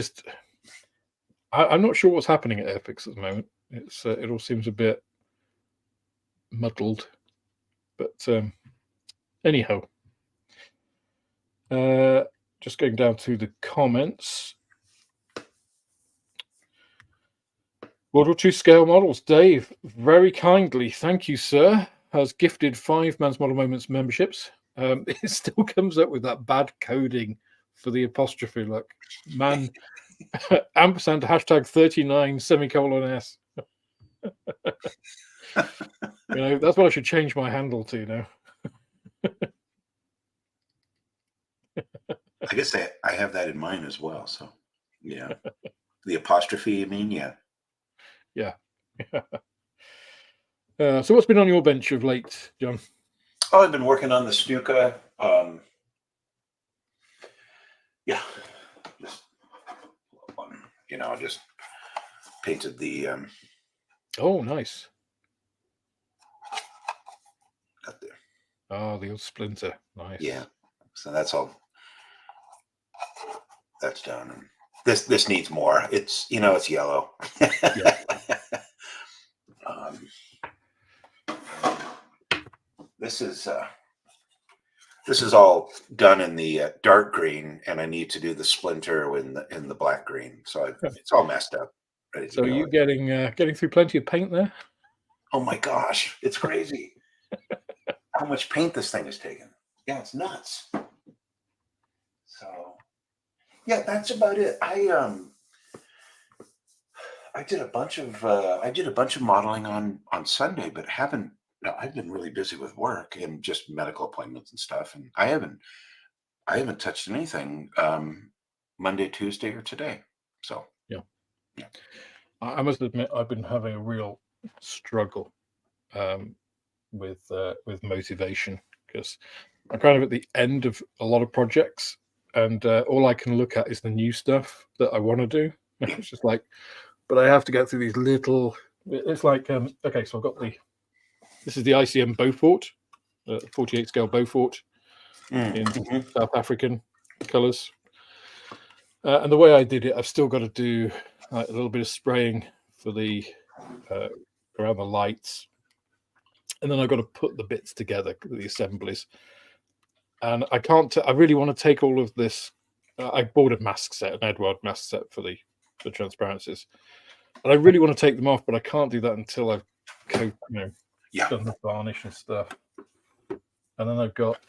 Speaker 1: I'm not sure what's happening at Airfix at the moment. It all seems a bit muddled, but anyhow, just going down to the comments. World War II scale models. Dave, very kindly, thank you, sir, has gifted 5 Man's Model Moments memberships. It still comes up with that bad coding for the apostrophe. Look, man, ampersand hashtag 39 semicolon S. That's what I should change my handle to now.
Speaker 2: I guess I have that in mind as well. So yeah, the apostrophe. You mean? Yeah.
Speaker 1: Yeah. So what's been on your bench of late, John?
Speaker 2: Oh, I've been working on the Snuka. Yeah, just painted the.
Speaker 1: Oh, nice.
Speaker 2: Up there.
Speaker 1: Oh, the old splinter. Nice.
Speaker 2: Yeah. So that's all. That's done. And this needs more. It's it's yellow.
Speaker 1: Yeah.
Speaker 2: This is all done in the dark green, and I need to do the splinter in the black green. So it's all messed up. Ready to
Speaker 1: So
Speaker 2: go.
Speaker 1: you getting through plenty of paint there?
Speaker 2: Oh my gosh, it's crazy how much paint this thing has taken. Yeah, it's nuts. So yeah, that's about it. I did a bunch of modeling on Sunday, but haven't. No, I've been really busy with work and just medical appointments and stuff, and I haven't touched anything Monday, Tuesday, or today. So
Speaker 1: yeah. I must admit, I've been having a real struggle with motivation, because I'm kind of at the end of a lot of projects, and all I can look at is the new stuff that I want to do. It's just like, but I have to go through these little. It's like okay, so I've got this is the ICM Beaufort, 48 scale Beaufort in South African colours. And the way I did it, I've still got to do a little bit of spraying for the around the lights, and then I've got to put the bits together, the assemblies. And I can't. I really want to take all of this. I bought a mask set, an Edward mask set for the transparencies, and I really want to take them off, but I can't do that until I've done the varnish and stuff. And then I've got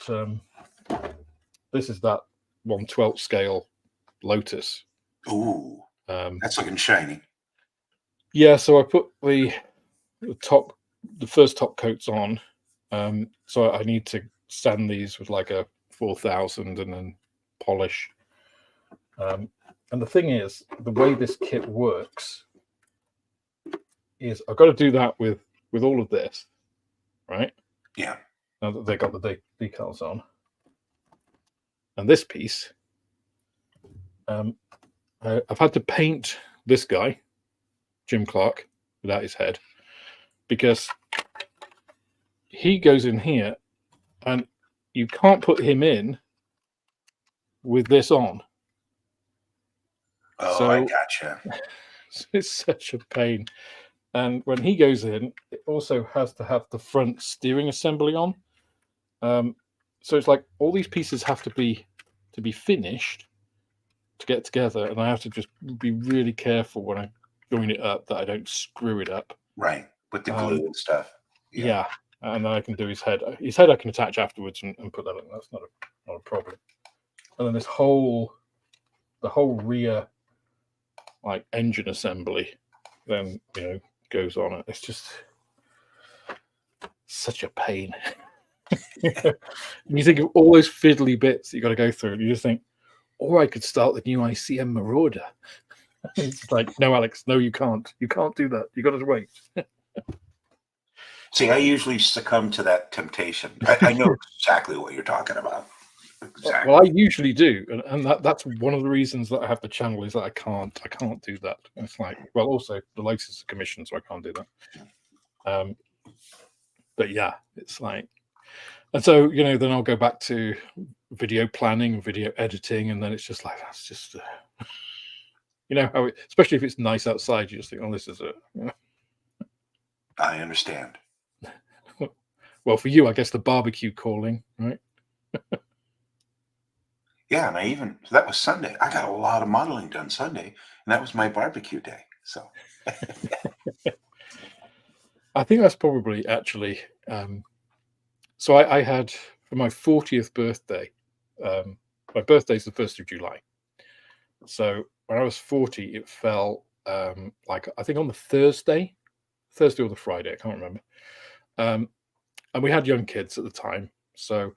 Speaker 1: this is that 1/12 scale Lotus.
Speaker 2: Ooh, that's looking shiny.
Speaker 1: Yeah, so I put the first top coats on. So I need to sand these with like a 4000 and then polish. And the thing is, the way this kit works is I've got to do that with all of this, right?
Speaker 2: Yeah.
Speaker 1: Now that they got the decals on. And this piece, I've had to paint this guy, Jim Clark, without his head, because he goes in here and you can't put him in with this on.
Speaker 2: Oh, so, I gotcha.
Speaker 1: It's such a pain. And when he goes in, it also has to have the front steering assembly on. So it's like all these pieces have to be finished to get together, and I have to just be really careful when I join it up that I don't screw it up.
Speaker 2: Right, with the glue and stuff.
Speaker 1: Yeah, and then I can do his head. His head I can attach afterwards and put that in. That's not a problem. And then the whole rear like engine assembly then goes on it. It's just such a pain. You think of all those fiddly bits that you got to go through, and you just think, or I could start the new ICM Marauder. It's like, no, Alex, no, you can't. You can't do that. You got to wait.
Speaker 2: See, I usually succumb to that temptation. I know exactly what you're talking about. Exactly.
Speaker 1: Well, I usually do, and that's one of the reasons that I have the channel is that I can't do that. And it's like, well, also the licensor commission, so I can't do that. But yeah, it's like, and so then I'll go back to video planning, video editing, and then it's just like that's just, how it, especially if it's nice outside, you just think, oh, this is
Speaker 2: I understand.
Speaker 1: Well, for you, I guess the barbecue calling, right?
Speaker 2: Yeah, and that was Sunday. I got a lot of modeling done Sunday, and that was my barbecue day. So
Speaker 1: I think that's probably actually. So I had for my 40th birthday. My birthday's the 1st of July. So when I was 40, it fell like I think on the Thursday or the Friday, I can't remember. And we had young kids at the time, so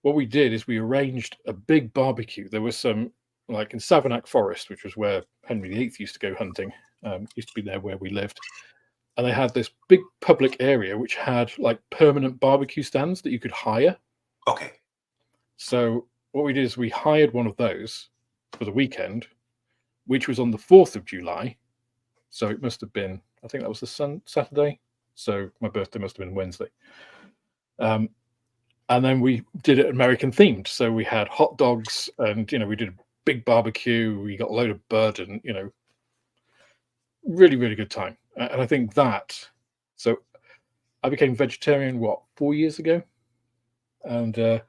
Speaker 1: what we did is we arranged a big barbecue. There was some, like in Savernake Forest, which was where Henry VIII used to go hunting, used to be there where we lived. And they had this big public area which had like permanent barbecue stands that you could hire.
Speaker 2: okay.
Speaker 1: So what we did is we hired one of those for the weekend, which was on the 4th of July. So it must have been, I think that was the Saturday. So my birthday must have been Wednesday. And then we did it American themed. So we had hot dogs and, we did a big barbecue. We got a load of bud and, really, really good time. And I think so I became vegetarian, 4 years ago? And that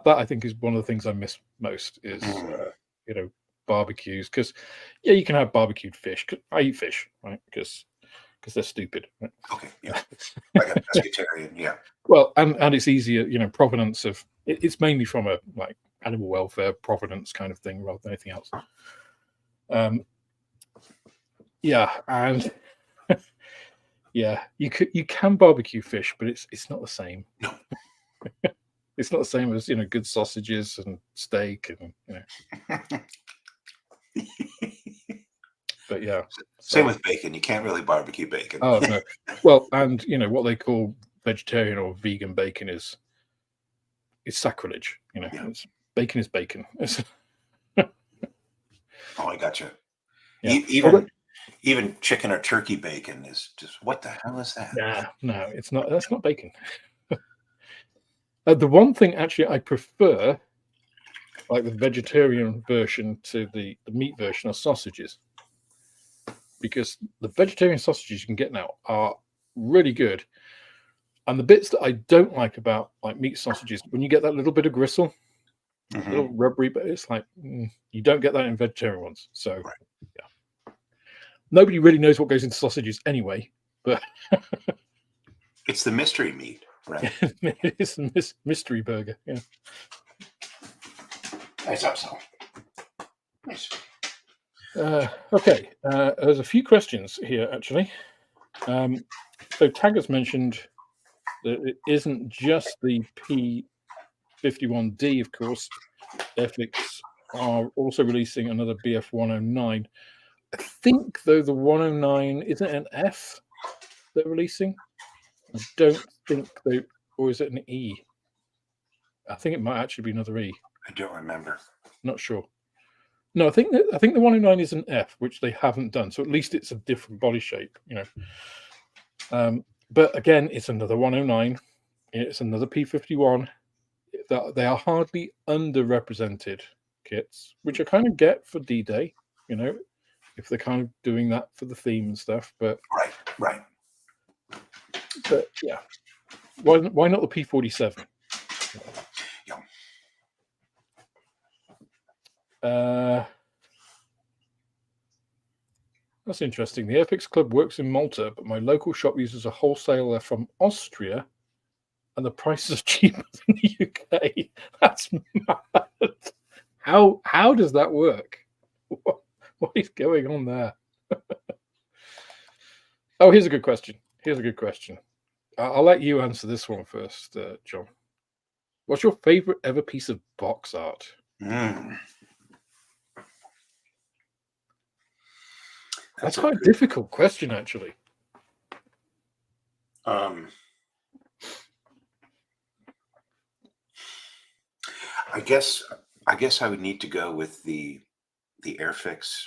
Speaker 1: I think is one of the things I miss most is, barbecues. Because, yeah, you can have barbecued fish. I eat fish, right? Because they're stupid. Right?
Speaker 2: Okay, yeah. Like a pescatarian, yeah.
Speaker 1: Well, and it's easier, provenance of it's mainly from a like animal welfare provenance kind of thing rather than anything else. Yeah, and yeah, you can barbecue fish, but it's not the same.
Speaker 2: No.
Speaker 1: It's not the same as good sausages and steak and But yeah.
Speaker 2: Same with bacon. You can't really barbecue bacon.
Speaker 1: Oh no. Well, and what they call vegetarian or vegan bacon is sacrilege.
Speaker 2: Yeah.
Speaker 1: Bacon is bacon.
Speaker 2: Oh, I gotcha.
Speaker 1: Yeah.
Speaker 2: Even chicken or turkey bacon is just, what the hell is that?
Speaker 1: Nah, no, it's not. That's not bacon. The one thing actually I prefer, like the vegetarian version to the meat version, are sausages. Because the vegetarian sausages you can get now are really good. And the bits that I don't like about like meat sausages, when you get that little bit of gristle, little rubbery, but it's like you don't get that in vegetarian ones. So yeah, nobody really knows what goes into sausages anyway. But
Speaker 2: it's the mystery meat, right?
Speaker 1: It's a mystery burger. Yeah.
Speaker 2: I thought so. Nice.
Speaker 1: Okay, there's a few questions here actually. So Tag has mentioned that it isn't just the P51D, of course. Airfix are also releasing another BF109. I think though the 109 isn't an F they're releasing. I don't think they, or is it an E? I think it might actually be another E.
Speaker 2: I don't remember.
Speaker 1: Not sure. No, I think the 109 is an F, which they haven't done. So at least it's a different body shape, But again, it's another 109. It's another P51. They are hardly underrepresented kits, which I kind of get for D-Day, if they're kind of doing that for the theme and stuff. But
Speaker 2: right.
Speaker 1: But yeah, why not the P47?
Speaker 2: Yeah.
Speaker 1: That's interesting. The Airfix Club works in Malta, but my local shop uses a wholesaler from Austria, and the prices are cheaper than the UK. That's mad. How does that work? What is going on there? Oh, here's a good question. I'll let you answer this one first, John. What's your favorite ever piece of box art? That's quite a difficult question, actually.
Speaker 2: I guess I would need to go with the Airfix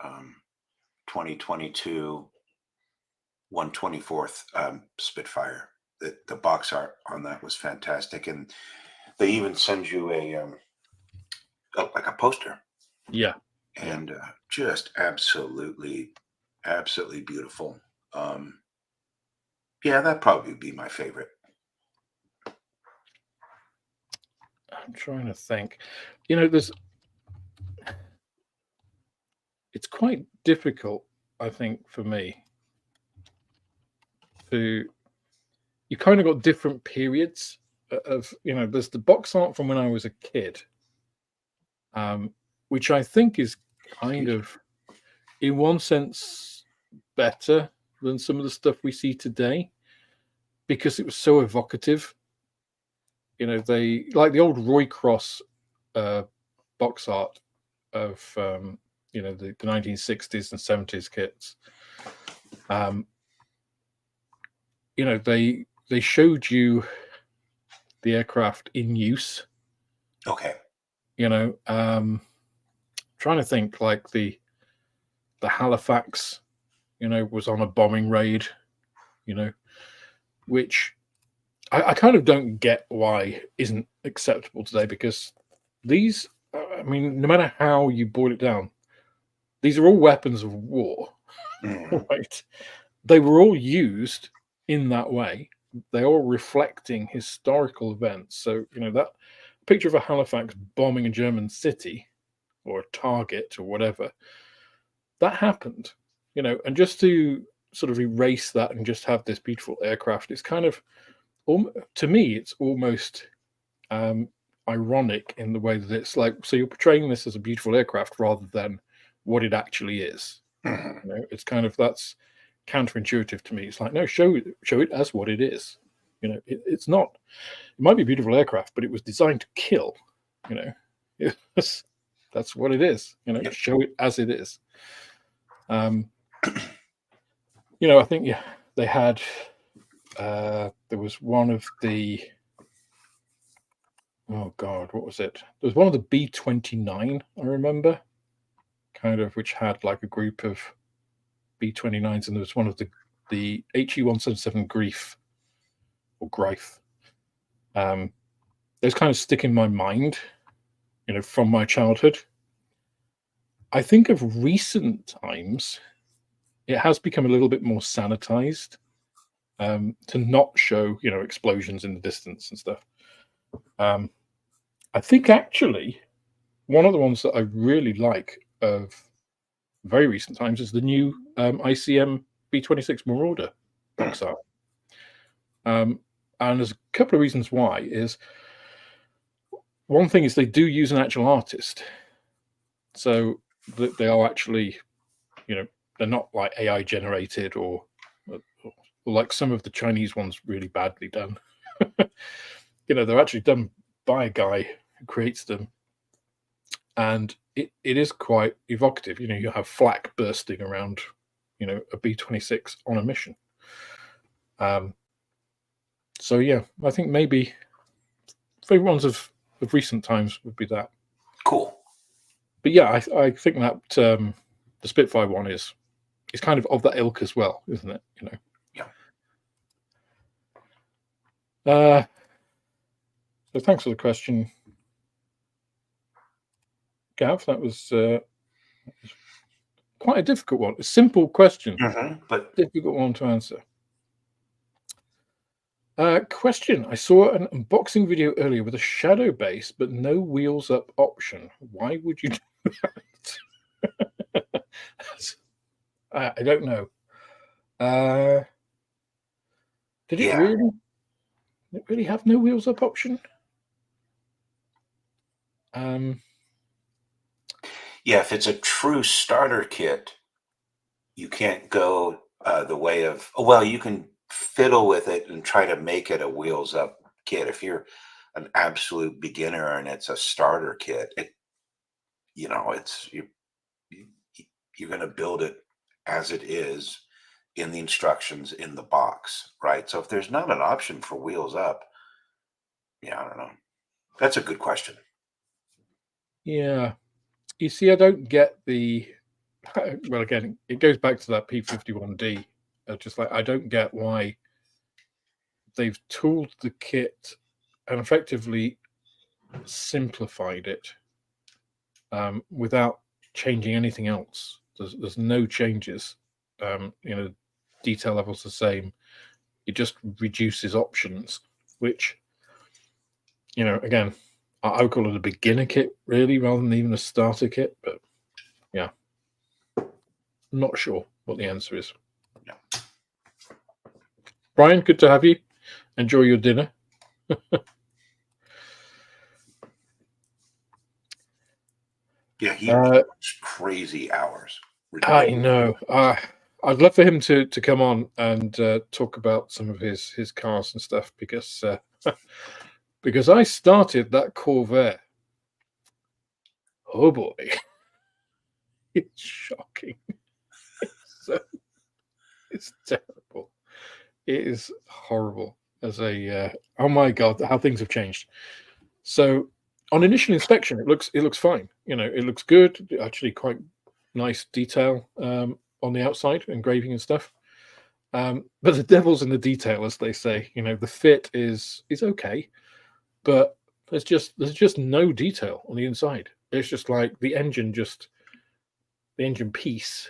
Speaker 2: 2022 1/24th Spitfire. The box art on that was fantastic, and they even send you like a poster,
Speaker 1: Yeah.
Speaker 2: and just absolutely beautiful. Yeah, that'd probably be my favorite.
Speaker 1: I'm trying to think. You know, it's quite difficult, I think, for me to. You kind of got different periods of, there's the box art from when I was a kid, which I think is kind
Speaker 2: Excuse me.
Speaker 1: of, in one sense, better than some of the stuff we see today because it was so evocative. They like the old Roy Cross box art of the 1960s and 70s kits. They showed you the aircraft in use.
Speaker 2: Okay.
Speaker 1: Trying to think, like the Halifax, was on a bombing raid, which I kind of don't get why isn't acceptable today, because these, I mean, no matter how you boil it down, these are all weapons of war, right? They were all used in that way. They are reflecting historical events. So, that picture of a Halifax bombing a German city or a target or whatever, that happened, and just to sort of erase that and just have this beautiful aircraft, it's kind of, to me, it's almost ironic in the way that it's like, so you're portraying this as a beautiful aircraft rather than what it actually is. It's kind of, that's counterintuitive to me. It's like, no, show it as what it is. It's not. It might be a beautiful aircraft, but it was designed to kill. That's what it is.
Speaker 2: Yep.
Speaker 1: Show it as it is. I think they had. There was one of the. Oh God, what was it? There was one of the B-29. I remember, kind of, which had like a group of B-29s, and there was one of the HE-177 Grief or Greif. Those kind of stick in my mind, from my childhood. I think of recent times, it has become a little bit more sanitized, to not show, explosions in the distance and stuff. I think actually one of the ones that I really like of very recent times is the new ICM B-26 Marauder box art. And there's a couple of reasons why. Is one thing is they do use an actual artist, so that they are actually, they're not like AI generated or like some of the Chinese ones really badly done. They're actually done by a guy who creates them, and it is quite evocative. You have flak bursting around, a B-26 on a mission. So yeah, I think maybe favorite ones of recent times would be that.
Speaker 2: Cool.
Speaker 1: But yeah, I think that the Spitfire one is kind of that ilk as well, isn't it?
Speaker 2: Yeah.
Speaker 1: So thanks for the question, Gav. That was quite a difficult one. A simple question,
Speaker 2: But
Speaker 1: difficult one to answer. Question. I saw an unboxing video earlier with a shadow base, but no wheels up option. Why would you do that? I don't know. Did it really have no wheels up option?
Speaker 2: Yeah, if it's a true starter kit, you can't go the way of, well, you can fiddle with it and try to make it a wheels up kit. If you're an absolute beginner and it's a starter kit, it's you're going to build it as it is, in the instructions in the box, right? So if there's not an option for wheels up, yeah, I don't know. That's a good question.
Speaker 1: Yeah. You see, I don't get the. Well, again, it goes back to that P51D. Just like I don't get why they've tooled the kit and effectively simplified it without changing anything else. There's no changes. Detail level's the same. It just reduces options, which, again, I would call it a beginner kit, really, rather than even a starter kit. But yeah, I'm not sure what the answer is.
Speaker 2: Yeah.
Speaker 1: Brian, good to have you. Enjoy your dinner.
Speaker 2: Yeah, he works crazy hours.
Speaker 1: I know. I'd love for him to come on and talk about some of his cars and stuff because because I started that Corvair. Oh boy, it's shocking. It's terrible. It is horrible. As a oh my god, how things have changed. So on initial inspection, it looks fine. It looks good. Actually, quite nice detail on the outside, engraving and stuff. But the devil's in the detail, as they say. The fit is okay, but there's just no detail on the inside. It's just like the engine piece,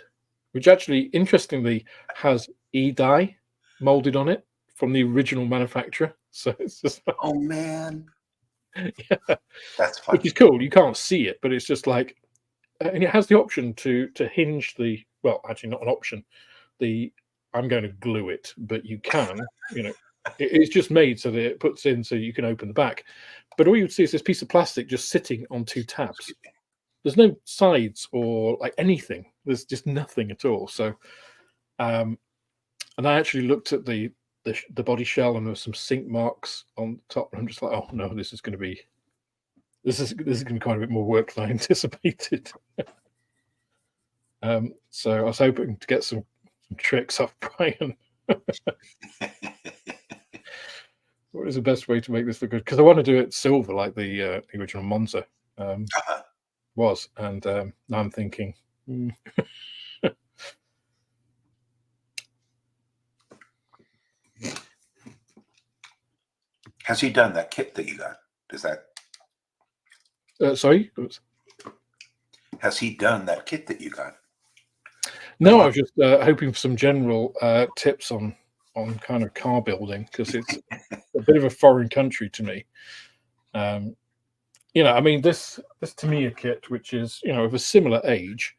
Speaker 1: which actually interestingly has E-die molded on it from the original manufacturer. So it's just like,
Speaker 2: oh man,
Speaker 1: yeah,
Speaker 2: that's fun.
Speaker 1: which is cool. You can't see it, but it's just like, and it has the option to hinge the. Well, actually, not an option. I'm going to glue it, but you can. It's just made so that it puts in so you can open the back. But all you would see is this piece of plastic just sitting on two tabs. There's no sides or like anything. There's just nothing at all. So, and I actually looked at the body shell and there were some sink marks on top. And I'm just like, oh no, this is going to be quite a bit more work than I anticipated. So I was hoping to get some tricks off Brian. What is the best way to make this look good? Because I want to do it silver like the original Monza was, and now I'm thinking.
Speaker 2: Has he done that kit that you got? Is that?
Speaker 1: Sorry.
Speaker 2: Has he done that kit that you got?
Speaker 1: No, I was just hoping for some general tips on kind of car building because it's a bit of a foreign country to me. I mean, this Tamiya kit, which is of a similar age,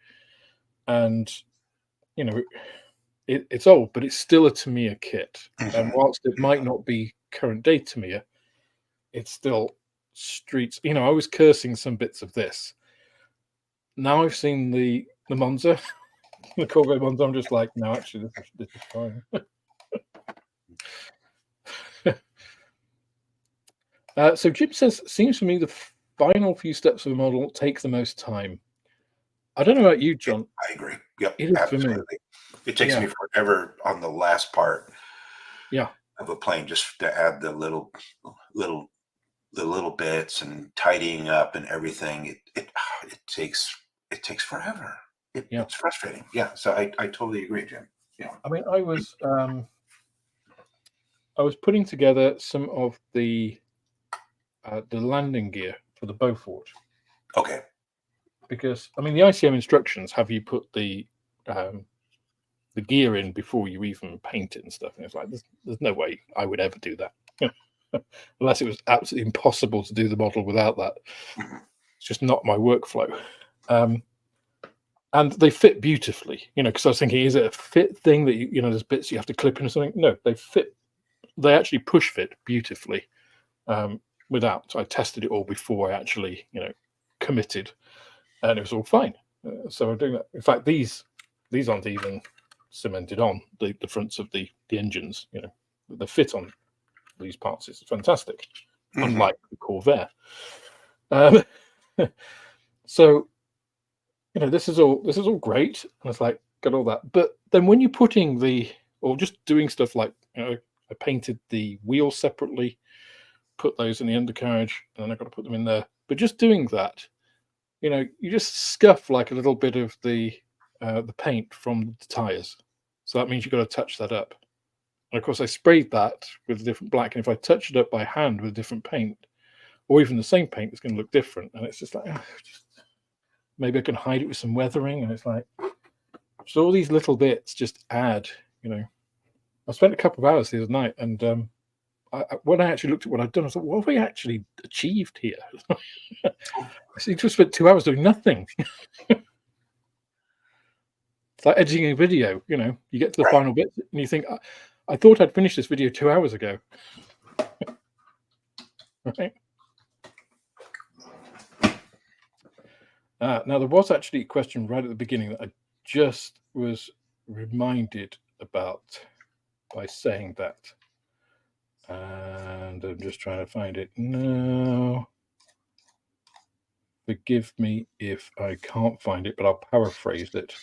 Speaker 1: and it's old, but it's still a Tamiya kit. And whilst it might not be current day Tamiya, it's still streets. I was cursing some bits of this. Now I've seen the Monza. The Corvette ones, I'm just like, no, actually, this is fine. So Jim says, seems to me the final few steps of the model take the most time. I don't know about you, John.
Speaker 2: I agree. Yep,
Speaker 1: it is
Speaker 2: absolutely.
Speaker 1: For me.
Speaker 2: It takes me forever on the last part.
Speaker 1: Yeah.
Speaker 2: Of a plane, just to add the little bits and tidying up and everything. It takes forever. It's frustrating. Yeah. So I totally agree, Jim. Yeah.
Speaker 1: I mean, I was putting together some of the landing gear for the Beaufort.
Speaker 2: Okay.
Speaker 1: Because I mean, the ICM instructions have you put the gear in before you even paint it and stuff, and it's like there's no way I would ever do that unless it was absolutely impossible to do the model without that. It's just not my workflow. And they fit beautifully, because I was thinking, is it a fit thing that there's bits you have to clip in or something? No, they fit. They actually push fit beautifully without. So I tested it all before I actually, committed, and it was all fine. So I'm doing that. In fact, these aren't even cemented on the fronts of the engines. The fit on these parts is fantastic, unlike the Corvair. So this is all great, and it's like, got all that. But then when you're putting or just doing stuff like, I painted the wheels separately, put those in the undercarriage, and then I've got to put them in there. But just doing that, you just scuff like a little bit of the paint from the tires. So that means you've got to touch that up. And of course, I sprayed that with a different black. And if I touch it up by hand with a different paint, or even the same paint, it's going to look different. And it's just like, maybe I can hide it with some weathering. And it's like, so all these little bits just add, I spent a couple of hours the other night, and when I actually looked at what I'd done, I thought, what have we actually achieved here? I seem to have spent 2 hours doing nothing. It's like editing a video, you get to the final bit and you think, I thought I'd finished this video 2 hours ago. Right. Now, there was actually a question right at the beginning that I just was reminded about by saying that. And I'm just trying to find it now. Forgive me if I can't find it, but I'll paraphrase it.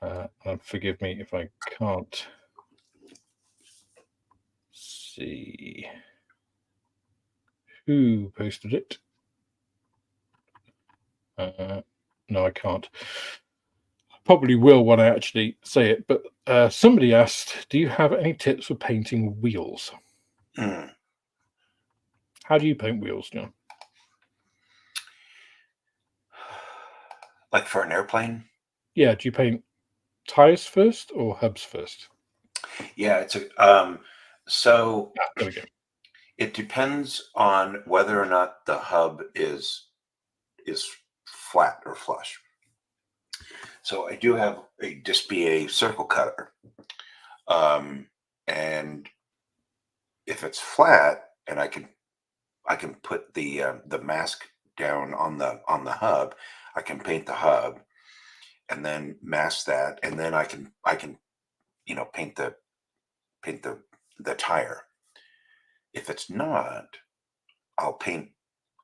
Speaker 1: And forgive me if I can't see who posted it. No, I can't. I probably will when I actually say it, but somebody asked, do you have any tips for painting wheels? How do you paint wheels, John?
Speaker 2: Like for an airplane?
Speaker 1: Yeah, do you paint tires first or hubs first?
Speaker 2: Yeah, so
Speaker 1: there we go.
Speaker 2: It depends on whether or not the hub is flat or flush. So I do have a DisBA circle cutter, and if it's flat and I can put the mask down on the hub, I can paint the hub and then mask that, and then I can paint the tire. If it's not, I'll paint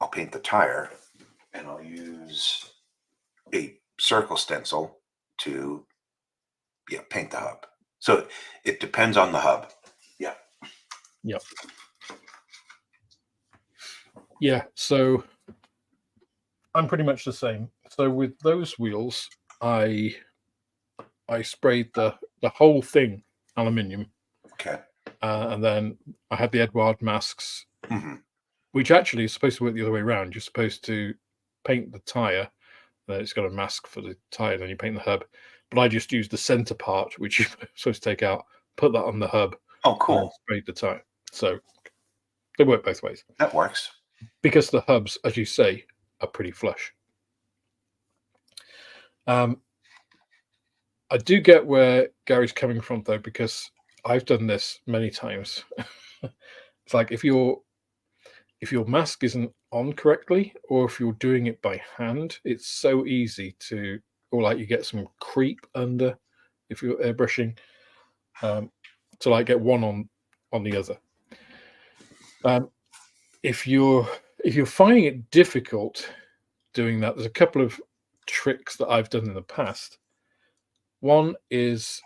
Speaker 2: the tire, and I'll use a circle stencil to paint the hub. So it depends on the hub.
Speaker 1: Yep. Yeah, so I'm pretty much the same. So with those wheels, I sprayed the whole thing aluminium.
Speaker 2: Okay.
Speaker 1: And then I had the Edward masks, which actually is supposed to work the other way around. You're supposed to paint the tire, then it's got a mask for the tire, then you paint the hub. But I just used the center part, which you're supposed to take out, put that on the hub.
Speaker 2: Oh, cool.
Speaker 1: And sprayed the tire. So they work both ways.
Speaker 2: That works.
Speaker 1: Because the hubs, as you say, are pretty flush. I do get where Gary's coming from, though, because I've done this many times. It's like if your mask isn't on correctly, or if you're doing it by hand, it's so easy to, or like you get some creep under if you're airbrushing, to like get one on the other. If you're finding it difficult doing that, there's a couple of tricks that I've done in the past. One is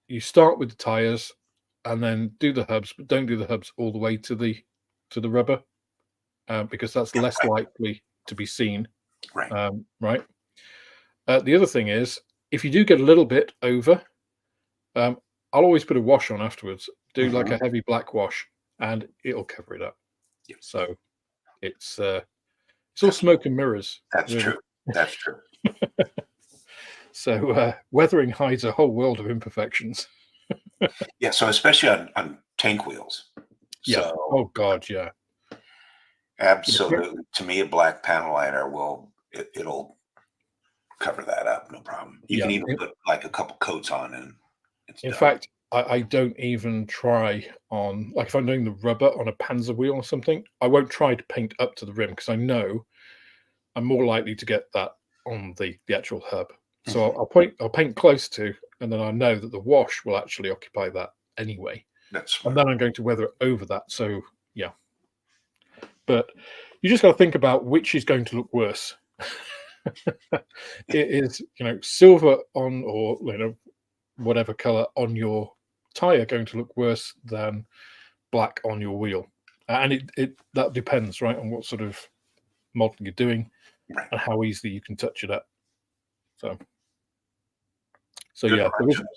Speaker 1: you start with the tires and then do the hubs, but don't do the hubs all the way to the rubber, because that's less likely to be seen.
Speaker 2: Right.
Speaker 1: Right. The other thing is, if you do get a little bit over, I'll always put a wash on afterwards. Do like a heavy black wash, and it'll cover it up.
Speaker 2: Yep.
Speaker 1: So it's all smoke and mirrors.
Speaker 2: That's really true. That's true.
Speaker 1: So weathering hides a whole world of imperfections.
Speaker 2: Yeah, so especially on tank wheels.
Speaker 1: Yeah.
Speaker 2: So,
Speaker 1: oh God, yeah.
Speaker 2: Absolutely. To me, a black panel liner it'll cover that up, no problem. You can even put like a couple coats on, and it's
Speaker 1: in
Speaker 2: done.
Speaker 1: fact, I don't even try on, like if I'm doing the rubber on a Panzer wheel or something, I won't try to paint up to the rim because I know I'm more likely to get that on the actual hub. So I'll paint close to, and then I know that the wash will actually occupy that anyway.
Speaker 2: That's smart.
Speaker 1: And then I'm going to weather it over that. So yeah. But you just got to think about which is going to look worse. Is silver on, or whatever color on your tire going to look worse than black on your wheel? And it that depends, right, on what sort of modeling you're doing
Speaker 2: Right.
Speaker 1: and how easily you can touch it up. So
Speaker 2: Good
Speaker 1: yeah,
Speaker 2: questions.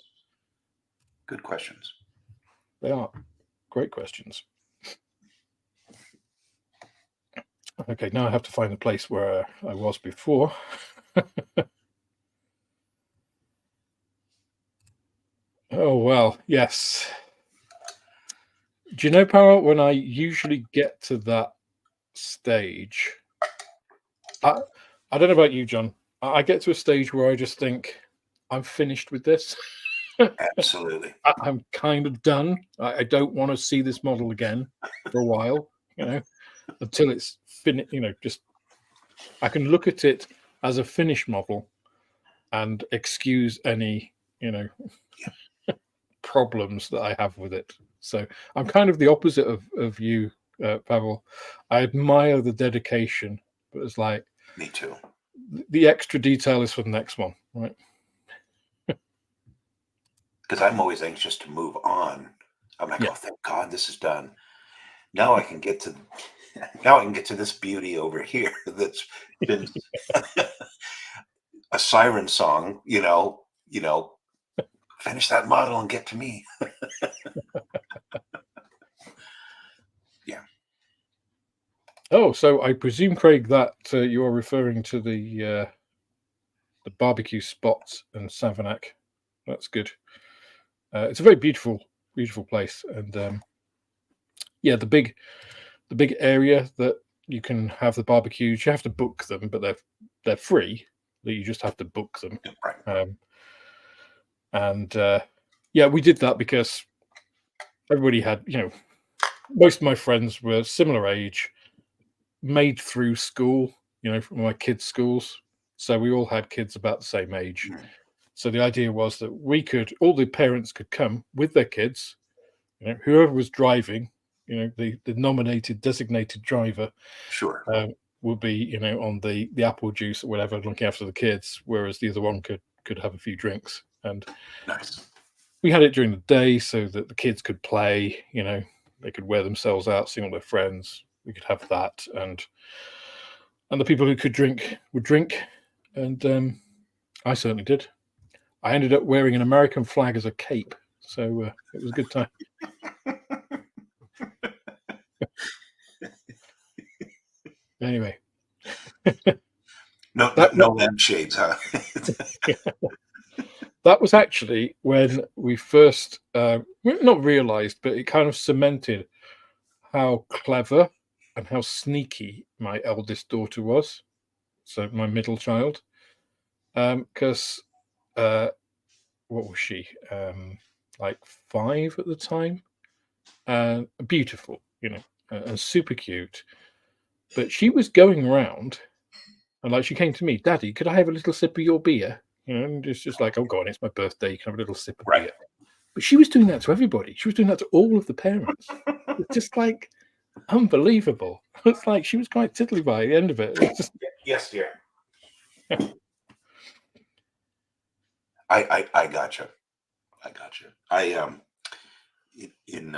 Speaker 2: Good questions.
Speaker 1: they are great questions. Okay, now I have to find the place where I was before. Oh, well, yes. Do you know, Powell, when I usually get to that stage, I don't know about you, John. I get to a stage where I just think I'm finished with this.
Speaker 2: Absolutely.
Speaker 1: I'm kind of done. I don't want to see this model again for a while, until it's finished. Just I can look at it as a finished model and excuse any, problems that I have with it. So I'm kind of the opposite of you, Pavel. I admire the dedication, but it's like
Speaker 2: Me too.
Speaker 1: the extra detail is for the next one, right?
Speaker 2: Because I'm always anxious to move on. I'm like,
Speaker 1: Yeah.
Speaker 2: oh, thank God this is done. Now I can get to this beauty over here that's been a siren song, finish that model and get to me. Yeah.
Speaker 1: Oh, so I presume, Craig, that you are referring to the barbecue spots in Savanac. That's good. It's a very beautiful, beautiful place, and yeah, the big area that you can have the barbecues. You have to book them, but they're free. That you just have to book them.
Speaker 2: Right.
Speaker 1: And yeah, we did that because everybody had, most of my friends were similar age, made through school, from my kids' schools. So we all had kids about the same age.
Speaker 2: Mm.
Speaker 1: So the idea was that all the parents could come with their kids, whoever was driving, the nominated designated driver,
Speaker 2: Sure.
Speaker 1: would be, on the apple juice or whatever, looking after the kids, whereas the other one could have a few drinks. And
Speaker 2: Nice.
Speaker 1: we had it during the day so that the kids could play, they could wear themselves out, see all their friends. We could have that, and the people who could drink would drink, and I certainly did. I ended up wearing an American flag as a cape, so it was a good time. Anyway,
Speaker 2: No lampshades, huh?
Speaker 1: that was actually when we first, not realized, but it kind of cemented how clever and how sneaky my eldest daughter was. So my middle child, because what was she? Like 5 at the time, and beautiful, and super cute. But she was going around, and like she came to me, Daddy, could I have a little sip of your beer? And it's just like, oh, go on, it's my birthday. You can have a little sip of beer. But she was doing that to everybody. She was doing that to all of the parents. It's just like unbelievable. It's like she was quite tiddly by the end of it. It's just...
Speaker 2: Yes, dear. I gotcha. I in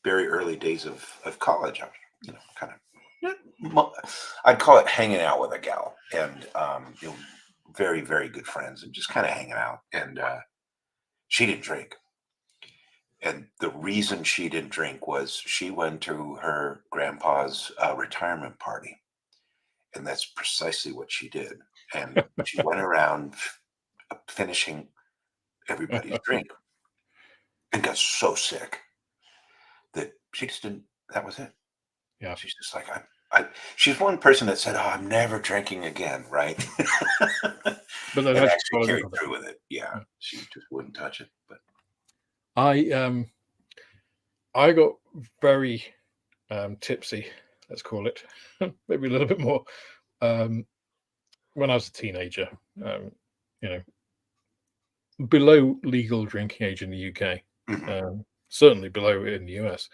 Speaker 2: very early days of college, I was, kind of, I'd call it hanging out with a gal, and very, very good friends, and just kind of hanging out. And she didn't drink, and the reason she didn't drink was she went to her grandpa's retirement party, and that's precisely what she did. And she went around finishing everybody's drink and got so sick that she just didn't. That was it.
Speaker 1: Yeah.
Speaker 2: She's just like, she's one person that said, "Oh, I'm never drinking again," right?
Speaker 1: But then
Speaker 2: and actually carried through with it. Yeah, she just wouldn't touch it. But
Speaker 1: I got very tipsy, let's call it, maybe a little bit more, when I was a teenager. Below legal drinking age in the UK, certainly below in the US,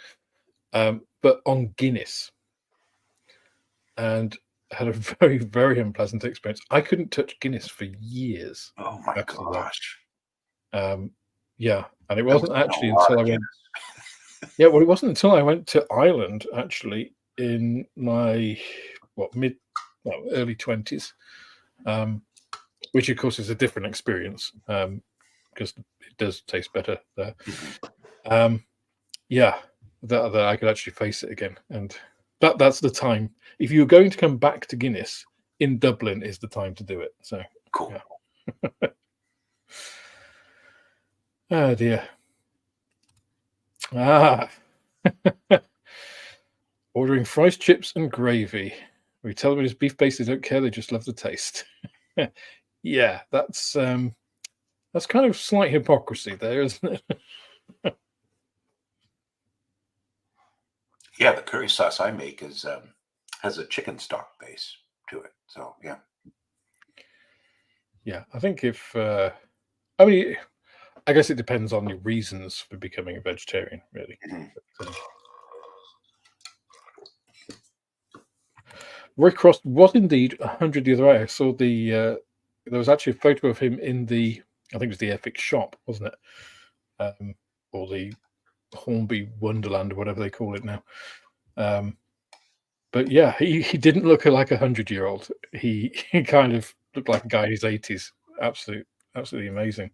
Speaker 1: but on Guinness. And had a very, very unpleasant experience. I couldn't touch Guinness for years.
Speaker 2: Oh my
Speaker 1: after that.
Speaker 2: gosh.
Speaker 1: Yeah, and it
Speaker 2: That
Speaker 1: wasn't
Speaker 2: must have been
Speaker 1: actually
Speaker 2: a lot
Speaker 1: until
Speaker 2: of
Speaker 1: I went.
Speaker 2: Guinness.
Speaker 1: Yeah, well, it wasn't until I went to Ireland actually in my early 20s, which of course is a different experience because it does taste better there. Yeah, that I could actually face it again, and that's the time. If you're going to come back to Guinness in Dublin, is the time to do it. So
Speaker 2: Cool.
Speaker 1: yeah. Oh dear. Ordering fries, chips, and gravy. We tell them it's beef based. They don't care. They just love the taste. Yeah, that's kind of slight hypocrisy there, isn't it?
Speaker 2: Yeah, the curry sauce I make is has a chicken stock base to it. So yeah.
Speaker 1: Yeah, I think I mean, I guess it depends on your reasons for becoming a vegetarian, really. But, Roy Cross was indeed 100 the other way. I saw there was actually a photo of him in I think it was the Airfix shop, wasn't it? Or the Hornby Wonderland or whatever they call it now. But yeah, he didn't look like 100-year-old. He kind of looked like a guy in his 80s. Absolutely amazing.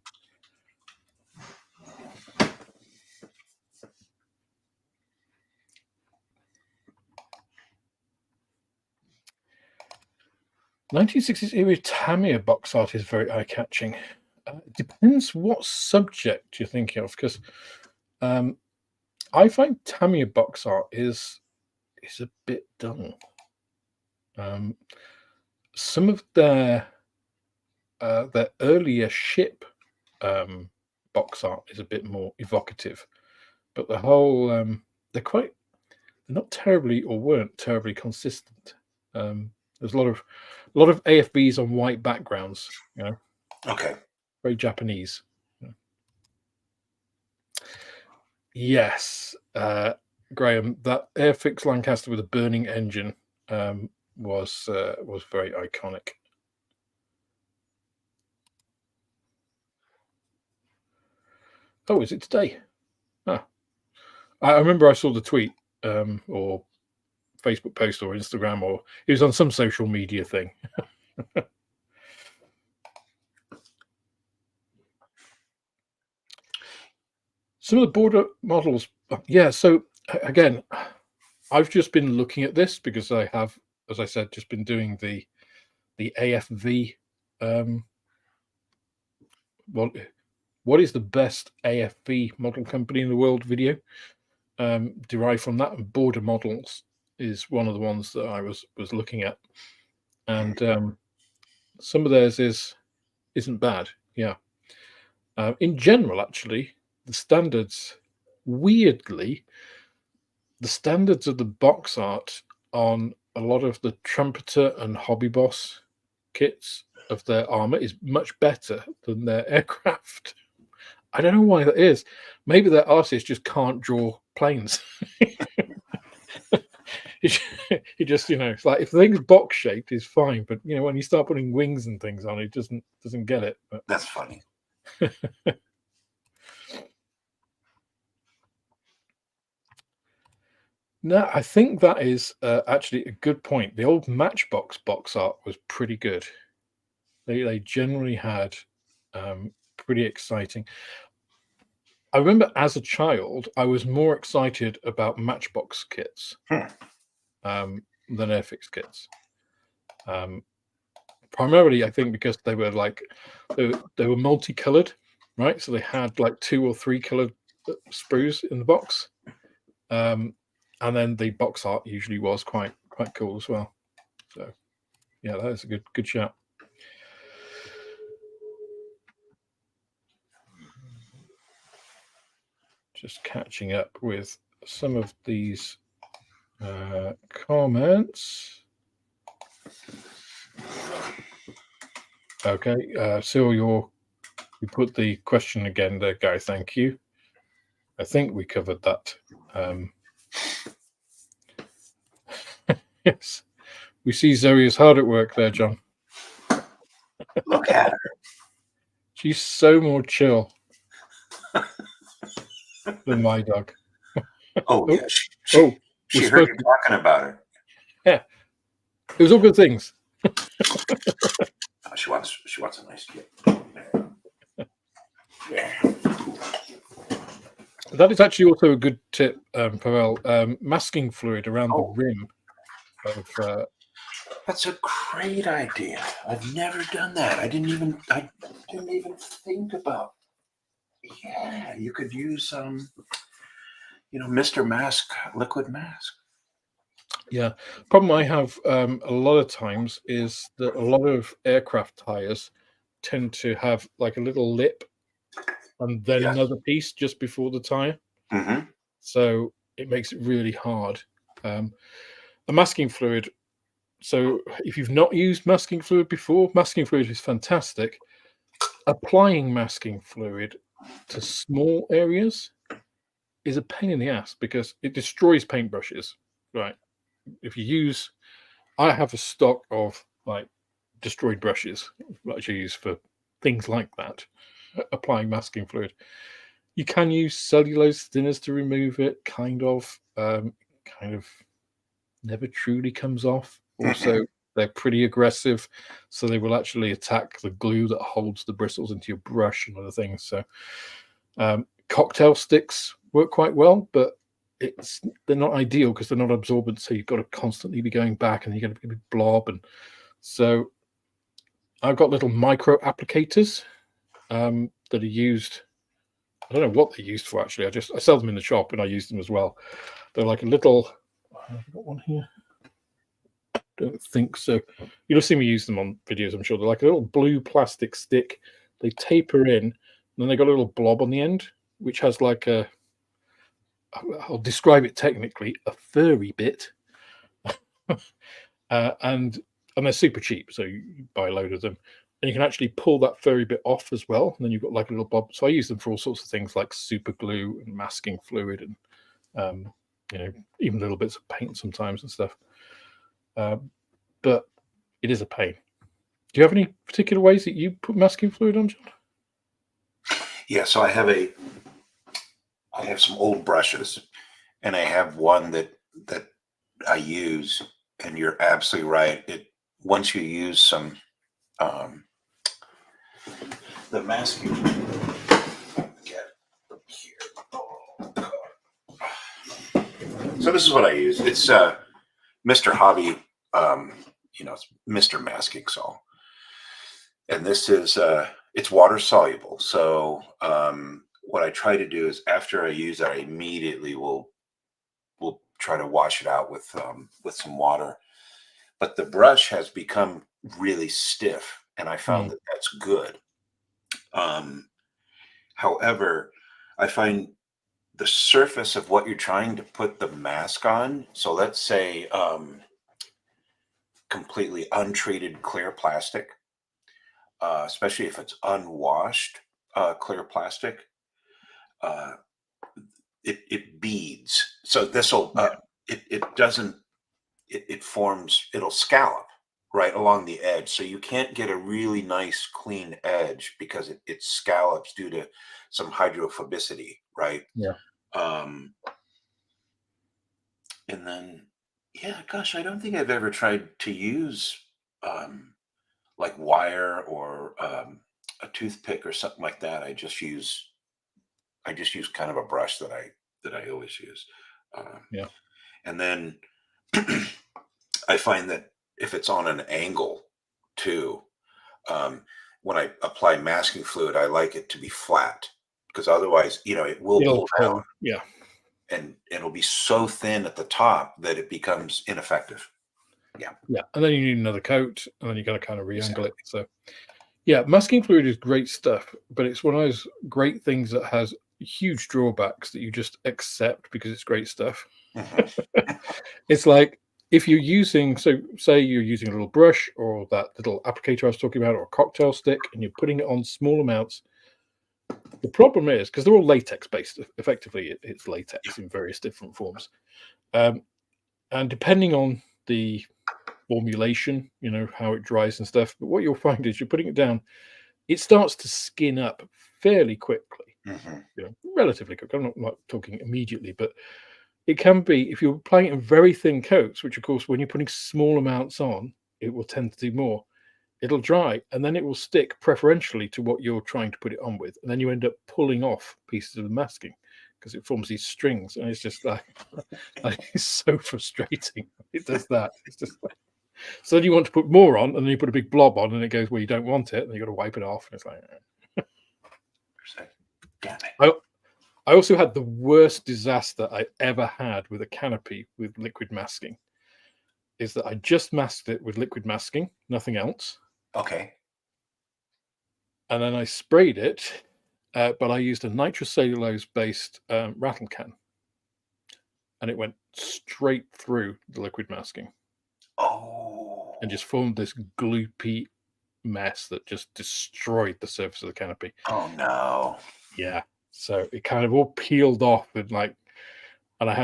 Speaker 1: '60s era Tamiya box art is very eye-catching. Depends what subject you're thinking of, because I find Tamiya box art is a bit dull. Some of their earlier ship box art is a bit more evocative, but the whole they're not terribly or weren't terribly consistent. There's a lot of AFBs on white backgrounds,
Speaker 2: Okay.
Speaker 1: very Japanese. Yes, Graham, that Airfix Lancaster with a burning engine was very iconic. Oh, is it today? Ah. I remember I saw the tweet or Facebook post or Instagram, or it was on some social media thing. Some of the border models, yeah. So again, I've just been looking at this because I have, as I said, just been doing the AFV. What is the best AFV model company in the world video? Derived from that, and Border Models is one of the ones that I was looking at, and some of theirs isn't bad. Yeah, in general, actually, the standards, weirdly, the standards of the box art on a lot of the Trumpeter and Hobby Boss kits of their armor is much better than their aircraft. I don't know why that is. Maybe their artists just can't draw planes. It just, it's like if the thing's box shaped, is fine, but when you start putting wings and things on, it doesn't get it. But
Speaker 2: That's funny.
Speaker 1: No, I think that is actually a good point. The old Matchbox box art was pretty good. They generally had pretty exciting. I remember as a child, I was more excited about Matchbox kits than Airfix kits. Primarily, I think because they were they were multicolored, right? So they had like 2 or 3 colored sprues in the box, and then the box art usually was quite cool as well. So yeah, that is a good shout. Just catching up with some of these comments. Okay, Cyril, you put the question again there, Guy. Thank you. I think we covered that. Yes. We see Zoe is hard at work there, John.
Speaker 2: Look at her.
Speaker 1: She's so more chill than my dog.
Speaker 2: Oh, yeah.
Speaker 1: We're
Speaker 2: She heard
Speaker 1: supposed
Speaker 2: you talking about her.
Speaker 1: Yeah. It was all good things.
Speaker 2: Oh, she wants a nice gift. Yeah.
Speaker 1: That is actually also a good tip, Pavel. Masking fluid around the rim of.
Speaker 2: That's a great idea. I've never done that. I didn't even think about. Yeah, you could use Mr. Mask liquid mask.
Speaker 1: Yeah. Problem I have a lot of times is that a lot of aircraft tires tend to have like a little lip and then another piece just before the tire.
Speaker 2: Mm-hmm.
Speaker 1: So it makes it really hard. A masking fluid. So if you've not used masking fluid before, masking fluid is fantastic. Applying masking fluid to small areas is a pain in the ass because it destroys paintbrushes. Right. If you use, I have a stock of like destroyed brushes that I use for things like that. Applying masking fluid, you can use cellulose thinners to remove it. Kind of never truly comes off. Also, they're pretty aggressive, so they will actually attack the glue that holds the bristles into your brush and other things. So, cocktail sticks work quite well, but they're not ideal because they're not absorbent. So you've got to constantly be going back, and you're going to be blob. And so, I've got little micro applicators that are used. I don't know what they're used for actually. I sell them in the shop, and I use them as well. They're like a little. I've got one here. Don't think so. You'll see me use them on videos, I'm sure. They're like a little blue plastic stick. They taper in, and then they got a little blob on the end, which has like I'll describe it technically, a furry bit. And they're super cheap, so you buy a load of them. And you can actually pull that furry bit off as well. And then you've got like a little blob. So I use them for all sorts of things like super glue and masking fluid and, even little bits of paint sometimes and stuff. But it is a pain. Do you have any particular ways that you put masking fluid on, John?
Speaker 2: Yeah, so I have some old brushes, and I have one that I use, and you're absolutely right. Once you use some the masking here. So this is what I use. It's Mr. Hobby, it's Mr. Masking Salt. And this is it's water soluble. So what I try to do is after I use it, I immediately will try to wash it out with some water. But the brush has become really stiff, and I found that that's good. However, I find the surface of what you're trying to put the mask on. So let's say completely untreated clear plastic, especially if it's unwashed clear plastic, it beads. So this'll it forms, it'll scallop right along the edge. So you can't get a really nice clean edge because it scallops due to some hydrophobicity, right?
Speaker 1: Yeah.
Speaker 2: And then, gosh, I don't think I've ever tried to use like wire or a toothpick or something like that. I just use kind of a brush that I always use. And then I find that if it's on an angle too, when I apply masking fluid, I like it to be flat because otherwise, it will pull down.
Speaker 1: Yeah.
Speaker 2: And it'll be so thin at the top that it becomes ineffective. Yeah.
Speaker 1: Yeah. And then you need another coat, and then you got to kind of re-angle it. So, yeah, masking fluid is great stuff, but it's one of those great things that has huge drawbacks that you just accept because it's great stuff. It's like if you're using, so say you're using a little brush or that little applicator I was talking about, or a cocktail stick, and you're putting it on small amounts. The problem is, because they're all latex based, effectively it's latex in various different forms. And depending on the formulation, how it dries and stuff. But what you'll find is you're putting it down, it starts to skin up fairly quickly, relatively quick. I'm not talking immediately, but it can be, if you're applying it in very thin coats, which of course, when you're putting small amounts on, it will tend to do more. It'll dry, and then it will stick preferentially to what you're trying to put it on with. And then you end up pulling off pieces of the masking because it forms these strings. And it's just like, it's so frustrating. It does that. It's just like, so then you want to put more on, and then you put a big blob on, and it goes where you don't want it, and you've got to wipe it off. And it's like,
Speaker 2: damn it.
Speaker 1: I also had the worst disaster I ever had with a canopy with liquid masking. Is that I just masked it with liquid masking, nothing else.
Speaker 2: Okay.
Speaker 1: And then I sprayed it, but I used a nitrocellulose-based rattle can. And it went straight through the liquid masking.
Speaker 2: Oh.
Speaker 1: And just formed this gloopy mess that just destroyed the surface of the canopy.
Speaker 2: Oh, no.
Speaker 1: Yeah. So it kind of all peeled off, and I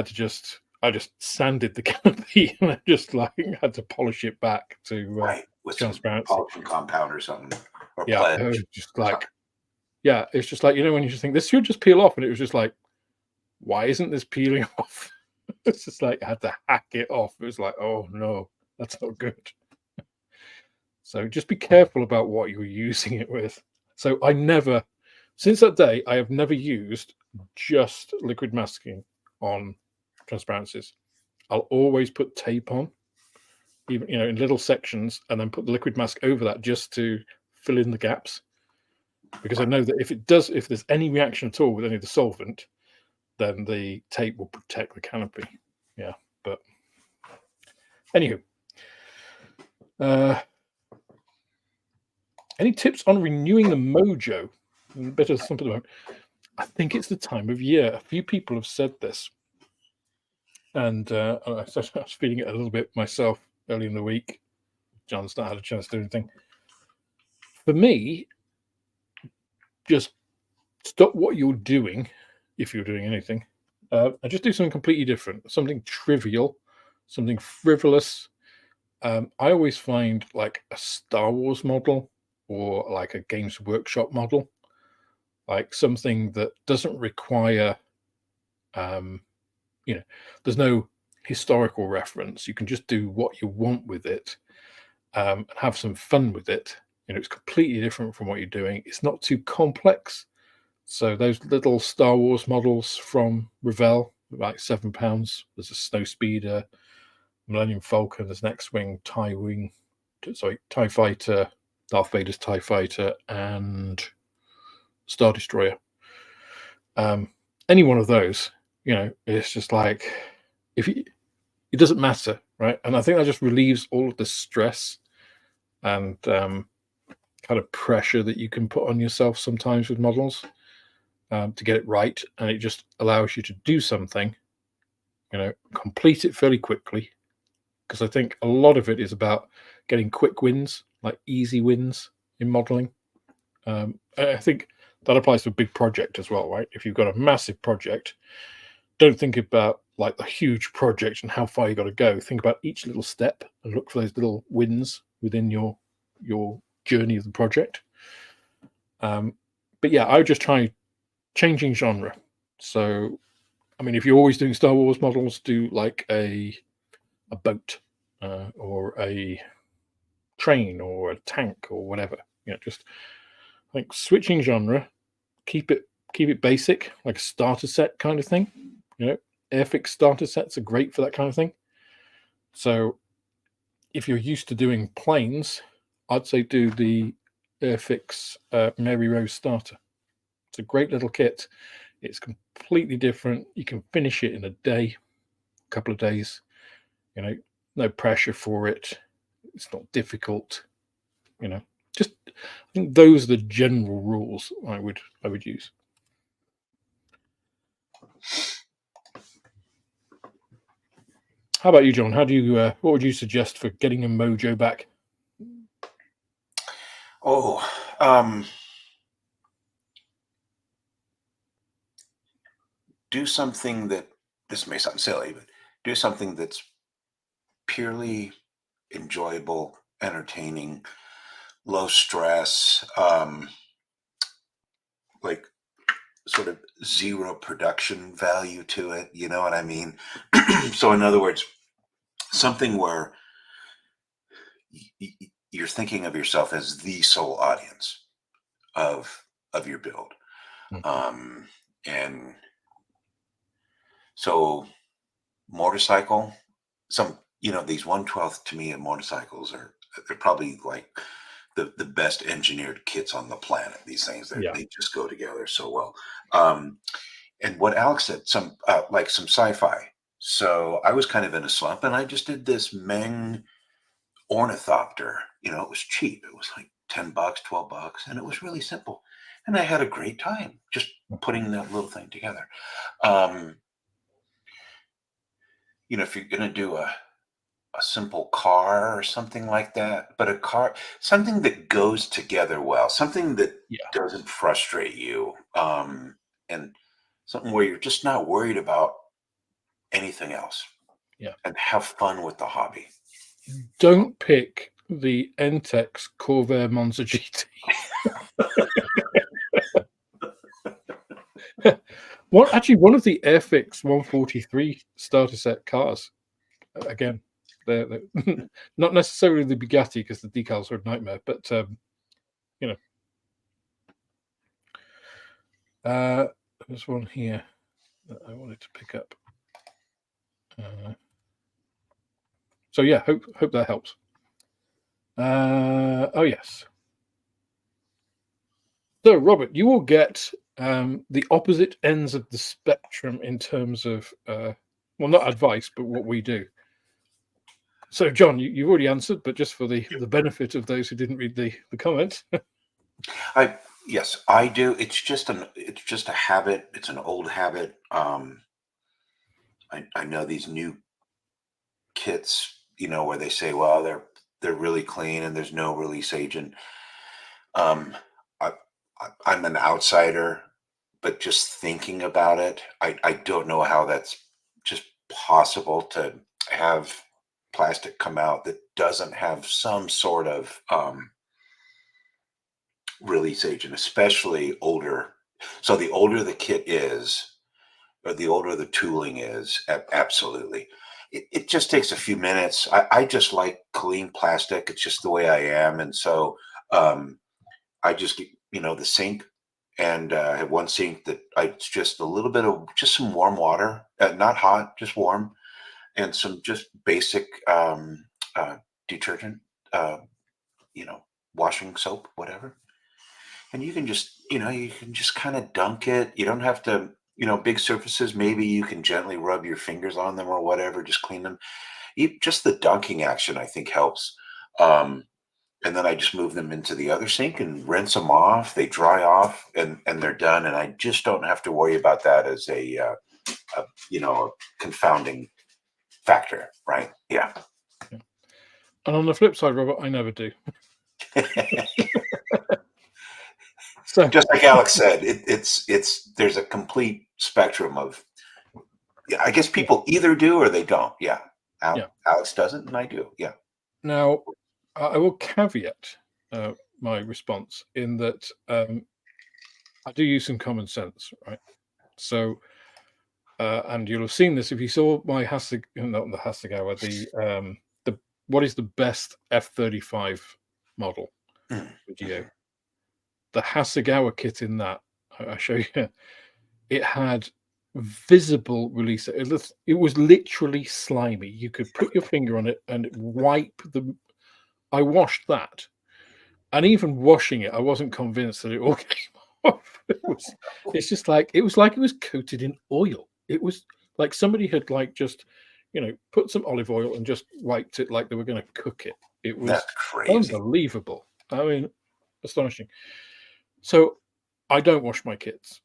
Speaker 1: just sanded the canopy, and I just had to polish it back to
Speaker 2: with
Speaker 1: transparency.
Speaker 2: Some polishing compound or something. Or
Speaker 1: yeah, it was just it's just like, when you just think this should just peel off, and it was just like, why isn't this peeling off? It's just like I had to hack it off. It was like, oh no, that's not good. So just be careful about what you're using it with. So since that day, I have never used just liquid masking on transparencies. I'll always put tape on, even in little sections, and then put the liquid mask over that just to fill in the gaps. Because I know that if there's any reaction at all with any of the solvent, then the tape will protect the canopy. Yeah, but anywho, any tips on renewing the Mojo? A bit of something about. I think it's the time of year. A few people have said this, and I was feeling it a little bit myself early in the week. John's not had a chance to do anything. For me, just stop what you're doing, if you're doing anything, and just do something completely different, something trivial, something frivolous. I always find like a Star Wars model or like a Games Workshop model, like something that doesn't require, there's no historical reference. You can just do what you want with it, and have some fun with it. It's completely different from what you're doing. It's not too complex. So those little Star Wars models from Revell, like £7. There's a Snowspeeder, Millennium Falcon, there's an X-Wing, TIE Fighter, Darth Vader's TIE Fighter, and Star Destroyer. Any one of those, it's just like, it doesn't matter, right? And I think that just relieves all of the stress and kind of pressure that you can put on yourself sometimes with models to get it right. And it just allows you to do something, complete it fairly quickly. Because I think a lot of it is about getting quick wins, like easy wins in modeling. I think that applies to a big project as well, right? If you've got a massive project, don't think about like the huge project and how far you got to go. Think about each little step and look for those little wins within your journey of the project. But yeah, I would just try changing genre. So, I mean, if you're always doing Star Wars models, do like a boat or a train or a tank or whatever. Just like switching genre, keep it basic, like a starter set kind of thing. Airfix starter sets are great for that kind of thing. So if you're used to doing planes, I'd say do the Airfix Mary Rose starter. It's a great little kit. It's completely different. You can finish it in a day, a couple of days. No pressure for it. It's not difficult. Just I think those are the general rules I would use. How about you, John? How do you what would you suggest for getting a Mojo back?
Speaker 2: Do something that, this may sound silly, but do something that's purely enjoyable, entertaining, low stress, like sort of zero production value to it. You know what I mean? So in other words, something where you're thinking of yourself as the sole audience of your build. Um, and so motorcycle, these 1/12 to me of motorcycles they're probably like the best engineered kits on the planet. These things
Speaker 1: Yeah.
Speaker 2: they just go together so well. And what Alex said, like some sci-fi. So I was kind of in a slump, and I just did this Meng ornithopter. It was cheap. It was like $10, $12, and it was really simple. And I had a great time just putting that little thing together. If you're going to do a simple car or something like that, but something that goes together well, something that
Speaker 1: Yeah.
Speaker 2: doesn't frustrate you, and something where you're just not worried about anything else.
Speaker 1: Yeah.
Speaker 2: And have fun with the hobby.
Speaker 1: Don't pick the Entex Corvair Monza GT. One of the Airfix 143 starter set cars. Again, they're not necessarily the Bugatti because the decals are a nightmare, but there's one here that I wanted to pick up. So yeah, hope that helps. Oh yes. So Robert, you will get the opposite ends of the spectrum in terms of not advice, but what we do. So John, you've already answered, but just for the benefit of those who didn't read the comment.
Speaker 2: Yes, I do. It's just a habit. It's an old habit. I know these new kits, where they say, well, they're really clean and there's no release agent. I'm an outsider, but just thinking about it, I don't know how that's just possible to have plastic come out that doesn't have some sort of release agent, especially older. So the older the kit is, or the older the tooling is, absolutely. It just takes a few minutes. I just like clean plastic. It's just the way I am. And so I just get, the sink, and I have one sink that it's just a little bit of just some warm water, not hot, just warm, and some just basic detergent, washing soap, whatever. And you can just kind of dunk it. You don't have to, big surfaces, maybe you can gently rub your fingers on them or whatever, just clean them. Just the dunking action, I think, helps. And then I just move them into the other sink and rinse them off. They dry off and they're done. And I just don't have to worry about that as a confounding factor, right? Yeah.
Speaker 1: And on the flip side, Robert, I never do. So
Speaker 2: just like Alex said, there's a complete spectrum of, I guess people either do or they don't. Yeah. Alex doesn't and I do. Yeah.
Speaker 1: Now, I will caveat my response in that I do use some common sense, right? So, and you'll have seen this if you saw my not the Hasegawa, the what is the best F-35 model video? The Hasegawa kit in that, I show you, it had visible release. It was literally slimy. You could put your finger on it and wipe the. I washed that, and even washing it, I wasn't convinced that it all came off. It's just like it was coated in oil. It was like somebody had just, put some olive oil and just wiped it like they were going to cook it. It was
Speaker 2: crazy.
Speaker 1: Unbelievable. I mean, astonishing. So I don't wash my kits.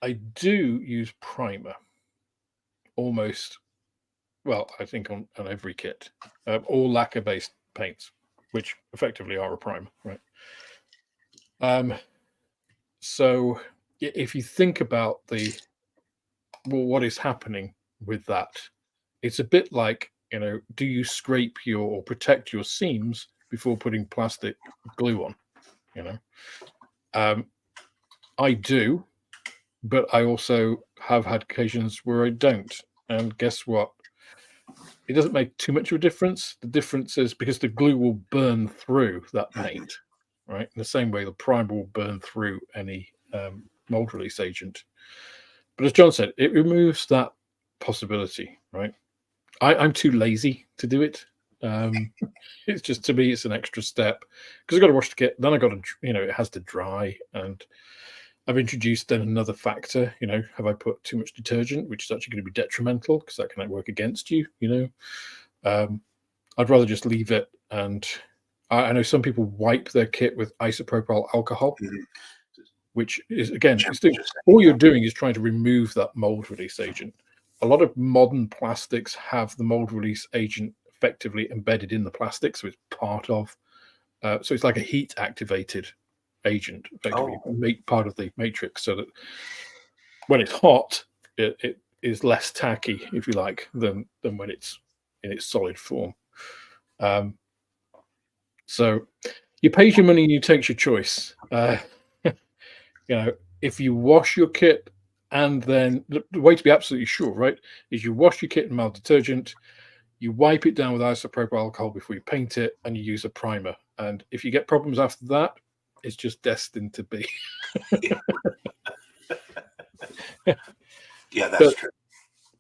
Speaker 1: I do use primer almost, well, I think on every kit, all lacquer-based paints, which effectively are a primer, right? So if you think about what is happening with that, it's a bit like do you scrape or protect your seams before putting plastic glue on? I do, but I also have had occasions where I don't. And guess what? It doesn't make too much of a difference. The difference is because the glue will burn through that paint, right? In the same way the primer will burn through any mold release agent. But as John said, it removes that possibility, right? I'm too lazy to do it. It's just, to me, it's an extra step because I've got to wash the kit. Then I've got to, it has to dry. And I've introduced then another factor, have I put too much detergent, which is actually going to be detrimental because that can work against you, I'd rather just leave it. And I know some people wipe their kit with isopropyl alcohol, which is, again, all you're doing is trying to remove that mold release agent. A lot of modern plastics have the mold release agent effectively embedded in the plastic, so it's part of, so it's like a heat activated agent, effectively make part of the matrix, so that when it's hot, it is less tacky, if you like, than when it's in its solid form. So you pay your money and you take your choice. If you wash your kit, and then the way to be absolutely sure, right, is you wash your kit in mild detergent, you wipe it down with isopropyl alcohol before you paint it, and you use a primer. And if you get problems after that, it's just destined to be.
Speaker 2: Yeah, that's true.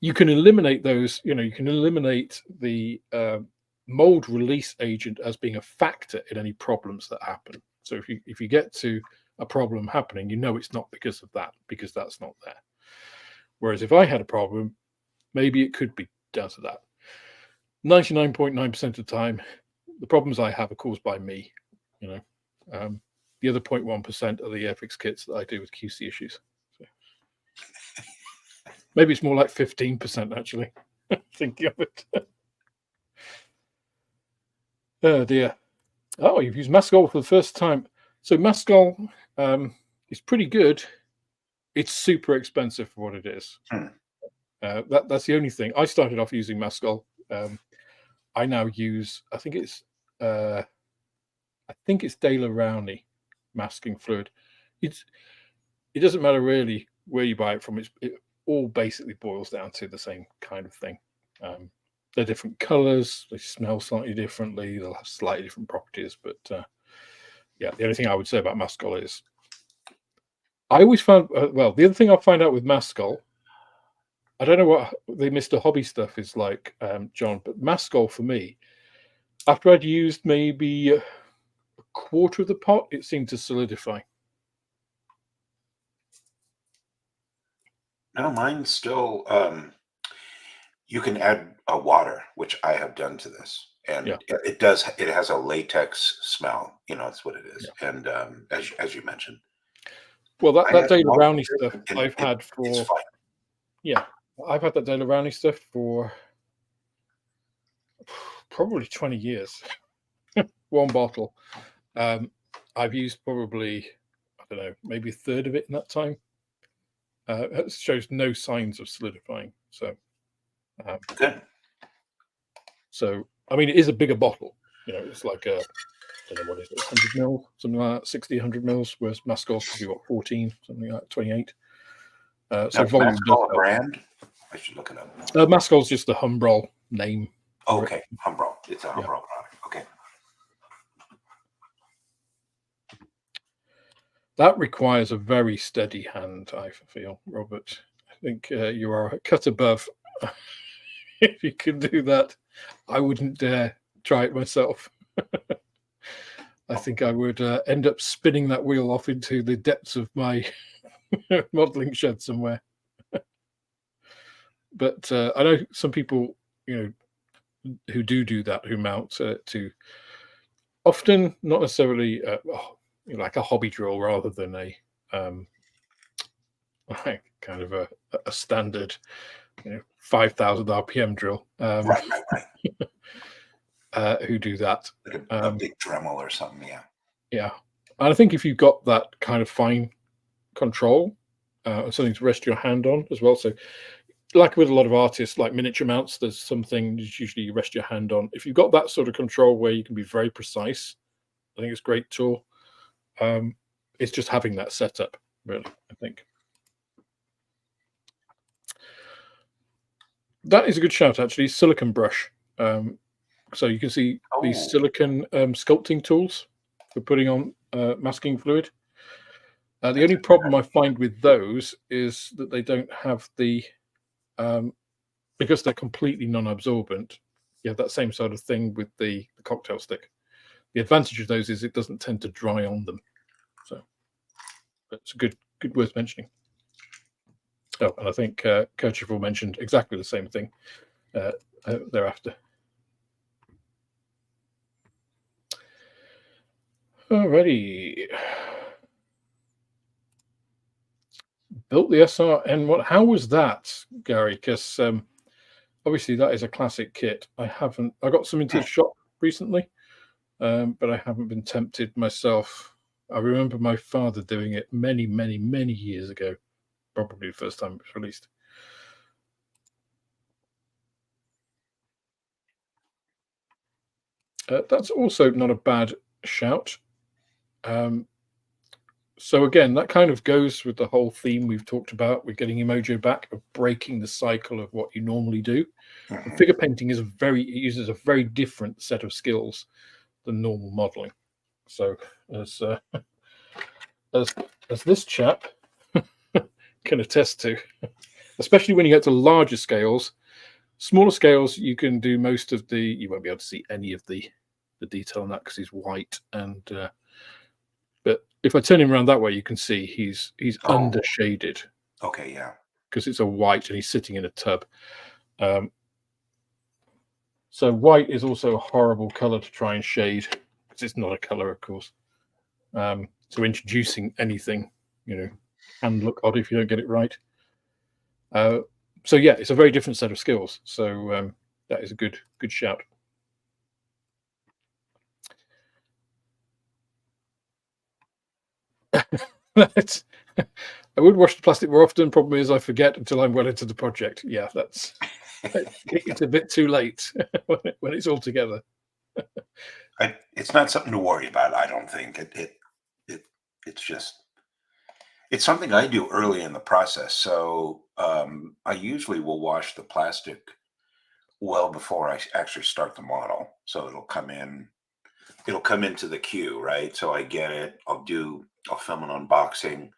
Speaker 1: You can eliminate those, you can eliminate the mold release agent as being a factor in any problems that happen. So if you get to a problem happening, it's not because of that, because that's not there. Whereas if I had a problem, maybe it could be down to that. 99.9% of the time, the problems I have are caused by me. The other 0.1% are the Airfix kits that I do with QC issues. So maybe it's more like 15% actually. Thinking of it. Oh dear. Oh, you've used Mascol for the first time. So Mascol is pretty good. It's super expensive for what it is. That's the only thing. I started off using Mascol. I now use, I think it's De La Rowney masking fluid. It doesn't matter really where you buy it from. It all basically boils down to the same kind of thing. They're different colors. They smell slightly differently. They'll have slightly different properties. But yeah, the only thing I would say about Mascol is I always found, the other thing I find out with Mascol, I don't know what the Mr. Hobby stuff is like, John, but Mascol for me, after I'd used maybe a quarter of the pot, it seemed to solidify.
Speaker 2: No, mine's still, you can add water, which I have done to this. And it has a latex smell, that's what it is. Yeah. And as you mentioned.
Speaker 1: Well, that De La Rowney stuff I've had for, I've had that De La Rowney stuff for probably 20 years. One bottle. I've used probably, I don't know, maybe a third of it in that time. It shows no signs of solidifying. So,
Speaker 2: good.
Speaker 1: So, I mean, it is a bigger bottle. It's like I don't know what is it, 100 mils, something like that, 60, 100 mils, whereas Mascol's probably what, 14, something like 28. So volume
Speaker 2: Mascol a brand? I should look it up.
Speaker 1: Mascol's just the Humbrol name.
Speaker 2: Okay, Humbrol. It's a Humbrol product. Okay.
Speaker 1: That requires a very steady hand, I feel, Robert. I think you are a cut above. If you can do that, I wouldn't dare try it myself. I think I would end up spinning that wheel off into the depths of my modeling shed somewhere. But I know some people, who do that, who mount to often not necessarily like a hobby drill rather than a kind of a standard 5,000 RPM drill.
Speaker 2: Right.
Speaker 1: Who do that.
Speaker 2: Like a big Dremel or something,
Speaker 1: Yeah. And I think if you've got that kind of fine control, something to rest your hand on as well. So like with a lot of artists, like miniature mounts, there's something usually you rest your hand on. If you've got that sort of control where you can be very precise, I think it's a great tool. It's just having that setup, really, I think. That is a good shout, actually. Silicon brush. So you can see these silicon sculpting tools for putting on masking fluid. The only problem I find with those is that they don't have the, because they're completely non-absorbent, you have that same sort of thing with the cocktail stick. The advantage of those is it doesn't tend to dry on them. So that's a good worth mentioning. Oh, and I think Kercheval mentioned exactly the same thing thereafter. Alrighty. Built the SRN1. How was that, Gary? Because obviously that is a classic kit. I got some into the shop recently, but I haven't been tempted myself. I remember my father doing it many, many, many years ago, probably the first time it was released. That's also not a bad shout. So again, that kind of goes with the whole theme we've talked about. We're getting your mojo back, of breaking the cycle of what you normally do. And figure painting is it uses a very different set of skills than normal modeling. So as this chap can attest to, especially when you get to larger scales, smaller scales, you can do most of you won't be able to see any of the detail on that because he's white. And but if I turn him around that way, you can see he's under shaded.
Speaker 2: Okay, yeah.
Speaker 1: Because it's a white and he's sitting in a tub. So white is also a horrible color to try and shade because it's not a color, of course. So introducing anything, can look odd if you don't get it right. So yeah, it's a very different set of skills. So that is a good shout. I would wash the plastic more often. Problem is I forget until I'm well into the project. Yeah, it's a bit too late when it's all together.
Speaker 2: It's not something to worry about. I don't think it's something I do early in the process. So I usually will wash the plastic well before I actually start the model. So it'll come into the queue, right? So I get it. I'll film an unboxing,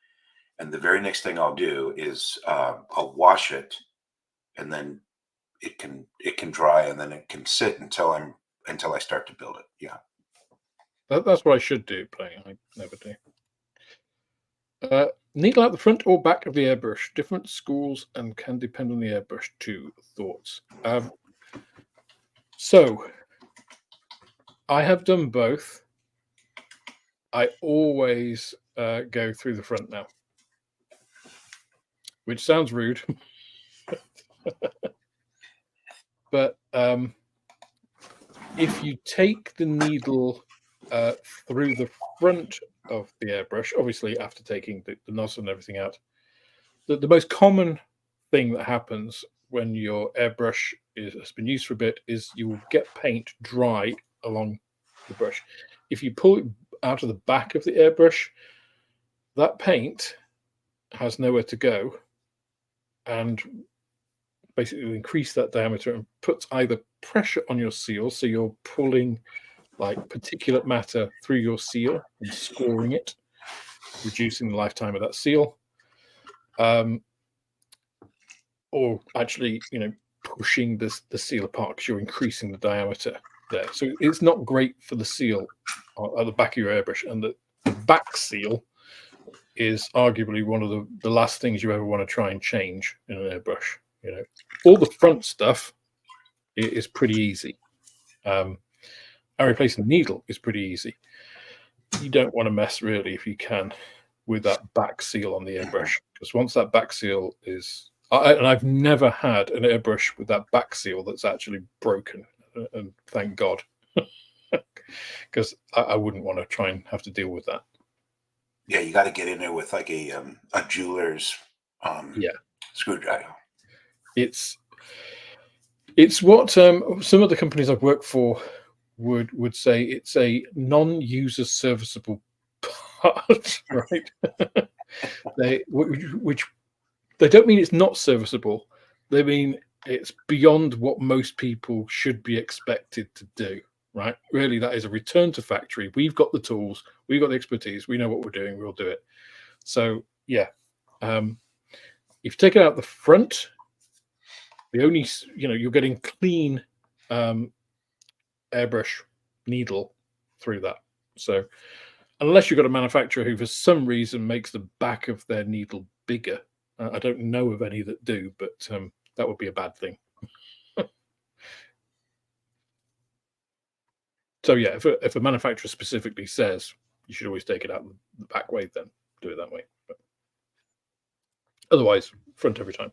Speaker 2: and the very next thing I'll do is I'll wash it, and then it can dry, and then it can sit until I start to build it. Yeah,
Speaker 1: that's what I should do. Playing, I never do. Needle out the front or back of the airbrush. Different schools and can depend on the airbrush too. Thoughts? So I have done both. I always go through the front now, which sounds rude. But if you take the needle through the front of the airbrush, obviously after taking the nozzle and everything out, the most common thing that happens when your airbrush has been used for a bit is you will get paint dry along the brush. If you pull it out of the back of the airbrush, that paint has nowhere to go and basically increase that diameter and puts either pressure on your seal, so you're pulling like particulate matter through your seal and scoring it, reducing the lifetime of that seal, or actually, pushing the seal apart because you're increasing the diameter there. So it's not great for the seal at the back of your airbrush, and the back seal is arguably one of the last things you ever want to try and change in an airbrush. All the front stuff is pretty easy. And replacing the needle is pretty easy. You don't want to mess, really, if you can, with that back seal on the airbrush, because once that back seal is, and I've never had an airbrush with that back seal that's actually broken, and thank God, because I wouldn't want to try and have to deal with that.
Speaker 2: Yeah, you got to get in there with like a jeweler's screwdriver.
Speaker 1: it's what some of the companies I've worked for would say it's a non-user serviceable part, right? which they don't mean it's not serviceable. They mean it's beyond what most people should be expected to do, right? Really, that is a return to factory. We've got the tools, we've got the expertise, we know what we're doing, we'll do it. So yeah, if you take it out the front, the only, you're getting clean airbrush needle through that. So unless you've got a manufacturer who for some reason makes the back of their needle bigger, I don't know of any that do, but that would be a bad thing. So yeah, if a manufacturer specifically says you should always take it out the back way, then do it that way. But otherwise, front every time.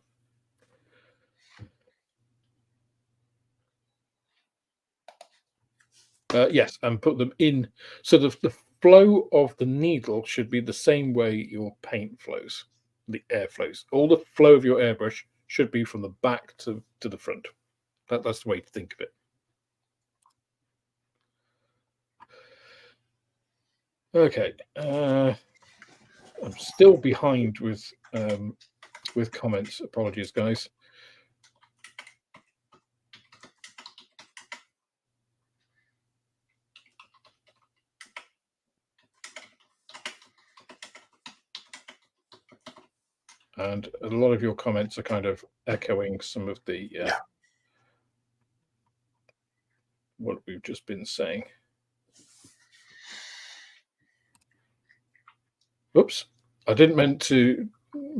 Speaker 1: Yes, and put them in. So the flow of the needle should be the same way your paint flows, the air flows. All the flow of your airbrush should be from the back to the front. That's the way to think of it. Okay, I'm still behind with comments. Apologies, guys. And a lot of your comments are kind of echoing some of the what we've just been saying. Oops, I didn't mean to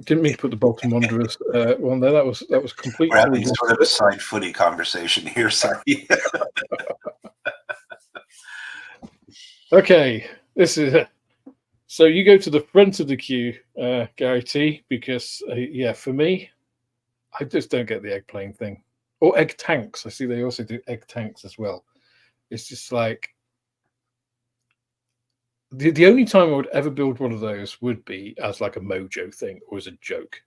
Speaker 1: put the Bolton Wanderers one there. That was completely.
Speaker 2: We're having sort of a side footy conversation here. Sorry.
Speaker 1: Okay, this is so you go to the front of the queue, Gary T, because yeah, for me, I just don't get the egg plane thing or egg tanks. I see they also do egg tanks as well. It's just like the only time I would ever build one of those would be as like a Mojo thing or as a joke,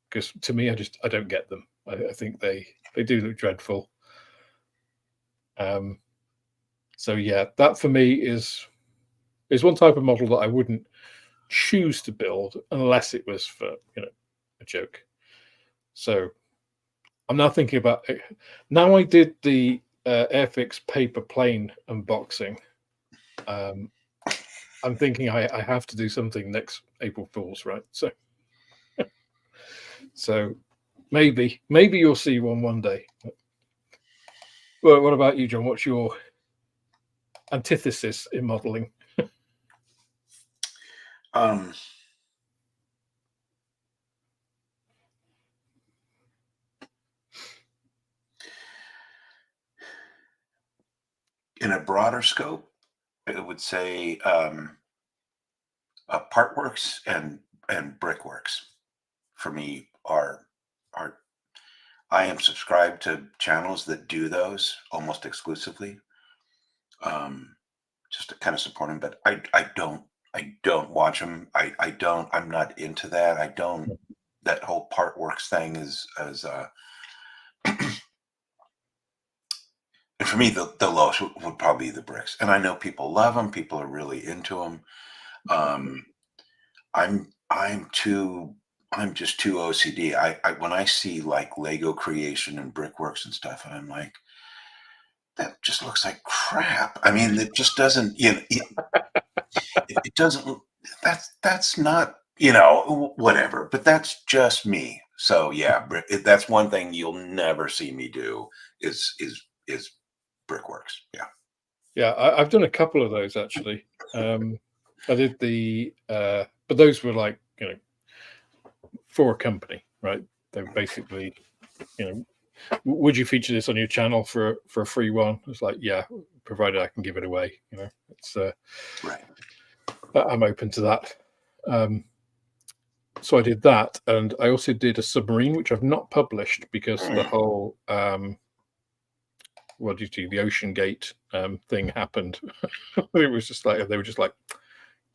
Speaker 1: because to me, I don't get them. I think they do look dreadful. So yeah, that for me is one type of model that I wouldn't choose to build unless it was for a joke. So I'm now thinking about it. Now I did the Airfix paper plane unboxing. I'm thinking I have to do something next April Fool's, right? So so maybe you'll see one day. Well, what about you, John? What's your antithesis in modeling?
Speaker 2: In a broader scope, I would say Partworks and Brickworks for me are I am subscribed to channels that do those almost exclusively, just to kind of support them. But I don't watch them. I'm not into that. I don't. That whole Partworks thing is as and for me, the lowest would probably be the bricks. And I know people love them. People are really into them. I'm just too OCD. I when I see like Lego creation and brickworks and stuff, and I'm like, that just looks like crap. I mean, it just doesn't. It doesn't. That's not whatever. But that's just me. So yeah, that's one thing you'll never see me do is brickworks. Yeah.
Speaker 1: Yeah, I've done a couple of those actually. I did the, but those were like for a company, right? They were basically, would you feature this on your channel for a free one? It's like, yeah, provided I can give it away. It's
Speaker 2: right.
Speaker 1: I'm open to that. So I did that, and I also did a submarine, which I've not published because the whole what do you do? The Ocean Gate thing happened. It was just like they were just like,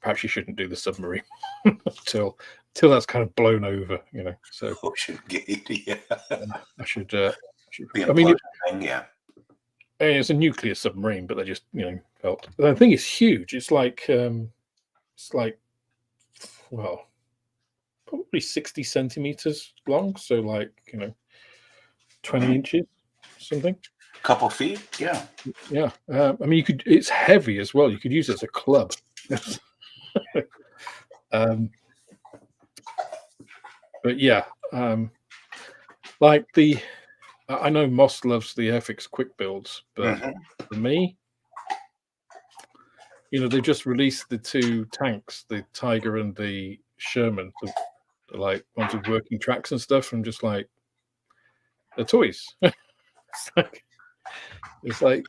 Speaker 1: perhaps you shouldn't do the submarine until till that's kind of blown over, So
Speaker 2: Ocean Gate, yeah.
Speaker 1: I should.
Speaker 2: The
Speaker 1: I mean,
Speaker 2: unplugged thing, yeah.
Speaker 1: it's a nuclear submarine, but they just felt. The thing is huge. It's like well, probably 60 centimeters long, so like 20 inches, something.
Speaker 2: Couple feet, yeah.
Speaker 1: Yeah. I mean, it's heavy as well. You could use it as a club. But yeah, like I know Moss loves the Airfix quick builds, but for me, they just released the 2 tanks, the Tiger and the Sherman, the like ones with working tracks and stuff. I'm just like, they're toys. it's like,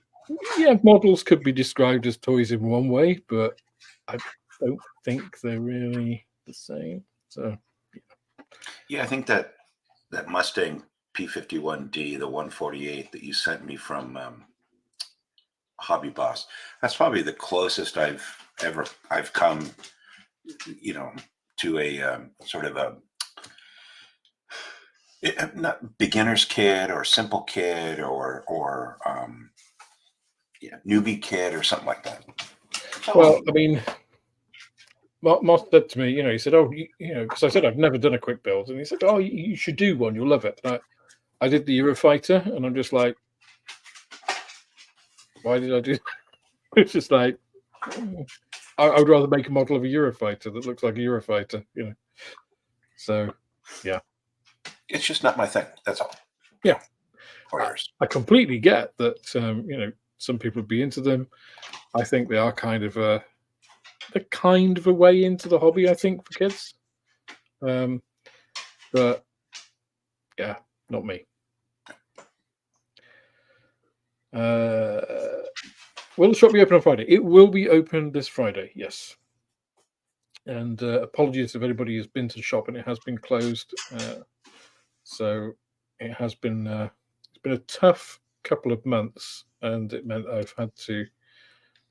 Speaker 1: yeah, models could be described as toys in one way, but I don't think they're really the same. So
Speaker 2: yeah, I think that Mustang P51D, the 148 that you sent me from Hobby Boss, that's probably the closest I've come, to a sort of a not beginner's kit or simple kit or newbie kit or something like that.
Speaker 1: Well, I mean, Moss said to me, he said, "Oh, because I said I've never done a quick build," and he said, "Oh, you should do one. You'll love it." And I did the Eurofighter, and I'm just like, why did I do? It's just like, I would rather make a model of a Eurofighter that looks like a Eurofighter, So, yeah,
Speaker 2: it's just not my thing. That's all.
Speaker 1: Yeah,
Speaker 2: or yours.
Speaker 1: I completely get that. Some people would be into them. I think they are kind of a way into the hobby, I think, for kids. But yeah, not me. Will the shop be open on Friday? It will be open this Friday, yes. And apologies if anybody has been to the shop and it has been closed. So it has been it's been a tough couple of months, and it meant I've had to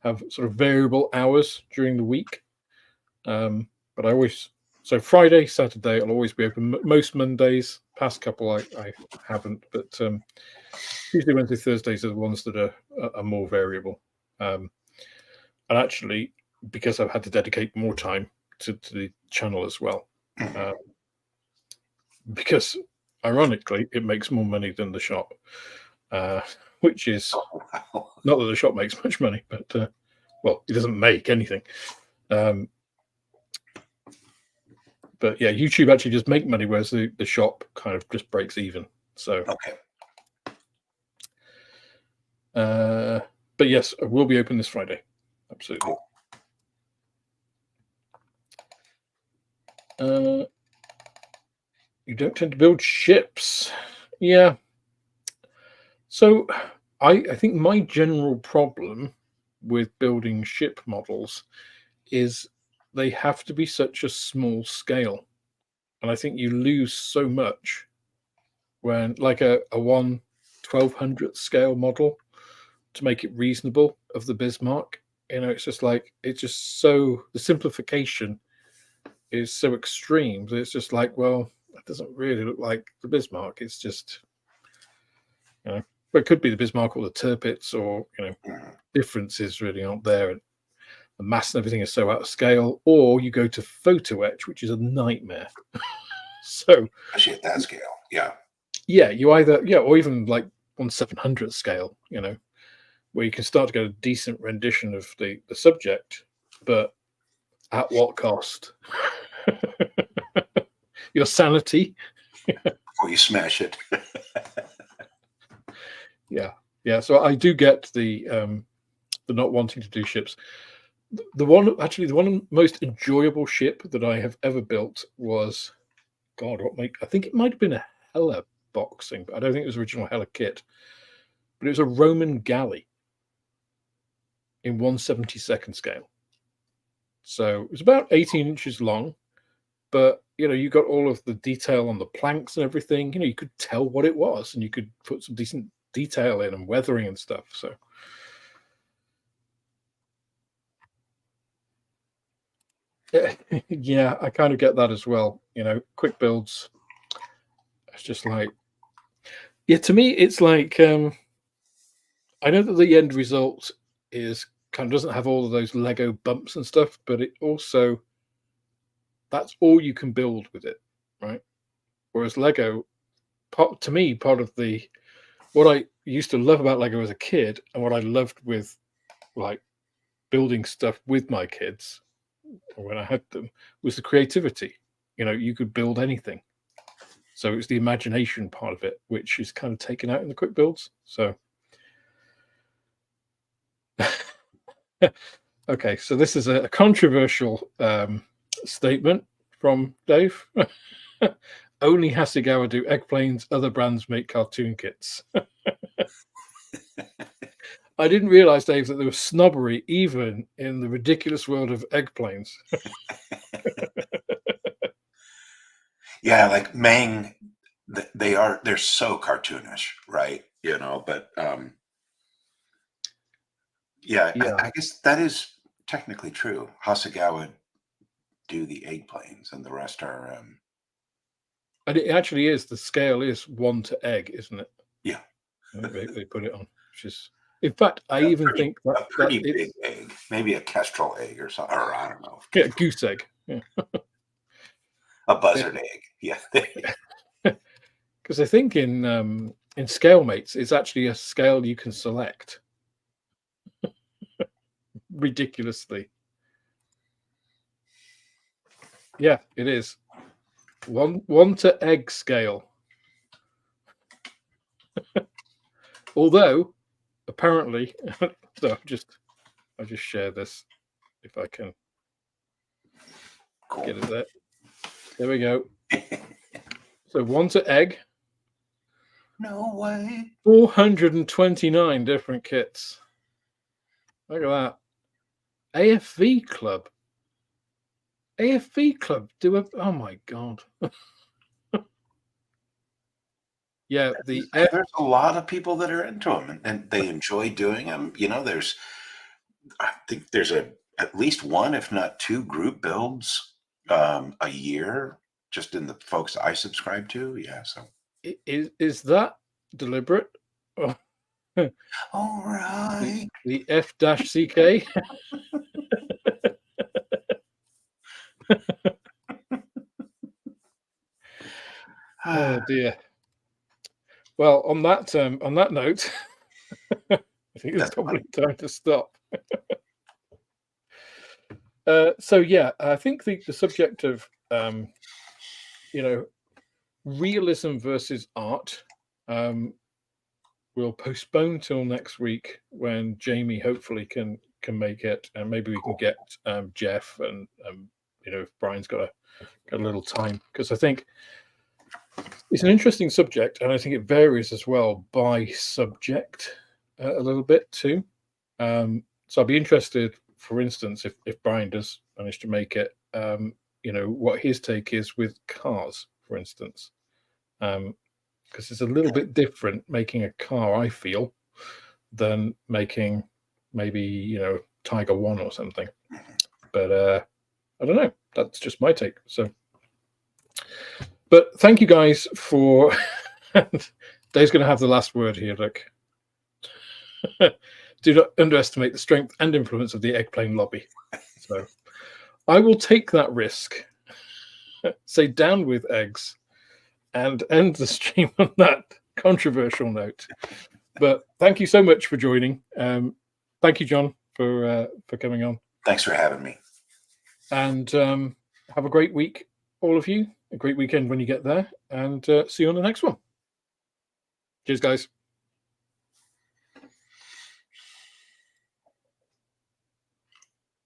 Speaker 1: have sort of variable hours during the week. But so Friday, Saturday, I'll always be open. Most Mondays, past couple I haven't, but Tuesday, Wednesday, Thursdays are the ones that are more variable. And actually, because I've had to dedicate more time to the channel as well, because ironically, it makes more money than the shop, which is not that the shop makes much money, but well, it doesn't make anything. But yeah, YouTube actually just make money, whereas the shop kind of just breaks even. So
Speaker 2: okay.
Speaker 1: But yes, I will be open this Friday. Absolutely. Cool. You don't tend to build ships. Yeah. So I think my general problem with building ship models is they have to be such a small scale. And I think you lose so much when, like a 1/1200 scale model, to make it reasonable, of the Bismarck. It's just like, the simplification is so extreme that it's just like, well, that doesn't really look like the Bismarck. It's just, but it could be the Bismarck or the Tirpitz, or differences really aren't there, and the mass and everything is so out of scale. Or you go to photo etch, which is a nightmare. So
Speaker 2: especially at that scale, yeah,
Speaker 1: you either or even like 1/700 scale, where you can start to get a decent rendition of the subject, but at what cost? Your sanity.
Speaker 2: Before you smash it.
Speaker 1: Yeah. So I do get the not wanting to do ships. The one most enjoyable ship that I have ever built was, I think it might have been a Hella boxing, but I don't think it was original Hella kit. But it was a Roman galley in 1/72nd scale. So it was about 18 inches long, but you got all of the detail on the planks and everything. You could tell what it was, and you could put some decent detail in and weathering and stuff. So Yeah, I kind of get that as well. You know, quick builds. It's just like, yeah, to me, it's like I know that the end result is kind of doesn't have all of those Lego bumps and stuff, but it also that's all you can build with it, right? Whereas Lego, to me, part of the what I used to love about Lego as a kid, and what I loved with like building stuff with my kids when I had them, was the creativity. You know, you could build anything. So it's the imagination part of it, which is kind of taken out in the quick builds. So, okay, so this is a controversial statement from Dave. Only Hasegawa do egg planes. Other brands make cartoon kits. I didn't realize, Dave, that there was snobbery even in the ridiculous world of egg planes.
Speaker 2: Yeah, like Mang, they're so cartoonish, right? You know, but yeah, I guess that is technically true. Hasegawa do the egg planes, and the rest are
Speaker 1: And it actually is. The scale is 1 to egg, isn't it?
Speaker 2: yeah.
Speaker 1: They put it on, which is, in fact, I even think
Speaker 2: a pretty
Speaker 1: that
Speaker 2: big egg, maybe a kestrel egg or something, or I don't know.
Speaker 1: Yeah, goose egg. Yeah.
Speaker 2: A buzzard egg. Yeah.
Speaker 1: Because I think in Scalemates, it's actually a scale you can select. Ridiculously. Yeah, it is. One to egg scale. Although, apparently, so I'll just share this if I can
Speaker 2: Cool.
Speaker 1: get it there. There we go. So 1 to egg.
Speaker 2: No way.
Speaker 1: 429 different kits. Look at that. AFV Club. AFV Club do a. Oh my god. Yeah,
Speaker 2: there's a lot of people that are into them, and they enjoy doing them. You know, I think there's at least one, if not two, group builds a year, just in the folks I subscribe to. Yeah, so
Speaker 1: is that deliberate? Oh,
Speaker 2: all right.
Speaker 1: the F-CK. Oh dear. Well, on that note, I think it's probably time to stop. So yeah, I think the subject of realism versus art we'll postpone till next week when Jamie hopefully can make it, and maybe we can get Jeff and if Brian's got a little time, because I think it's an interesting subject, and I think it varies as well by subject a little bit too. So I'd be interested, for instance, if Brian does manage to make it, what his take is with cars, for instance, because it's a little bit different making a car, I feel, than making maybe Tiger One or something. But I don't know. That's just my take. So, but thank you guys for. Dave's going to have the last word here. Look, do not underestimate the strength and influence of the eggplane lobby. So, I will take that risk. Say down with eggs, and end the stream on that controversial note. But thank you so much for joining. Thank you, John, for coming on.
Speaker 2: Thanks for having me.
Speaker 1: And have a great week, all of you. A great weekend when you get there. And see you on the next one. Cheers, guys.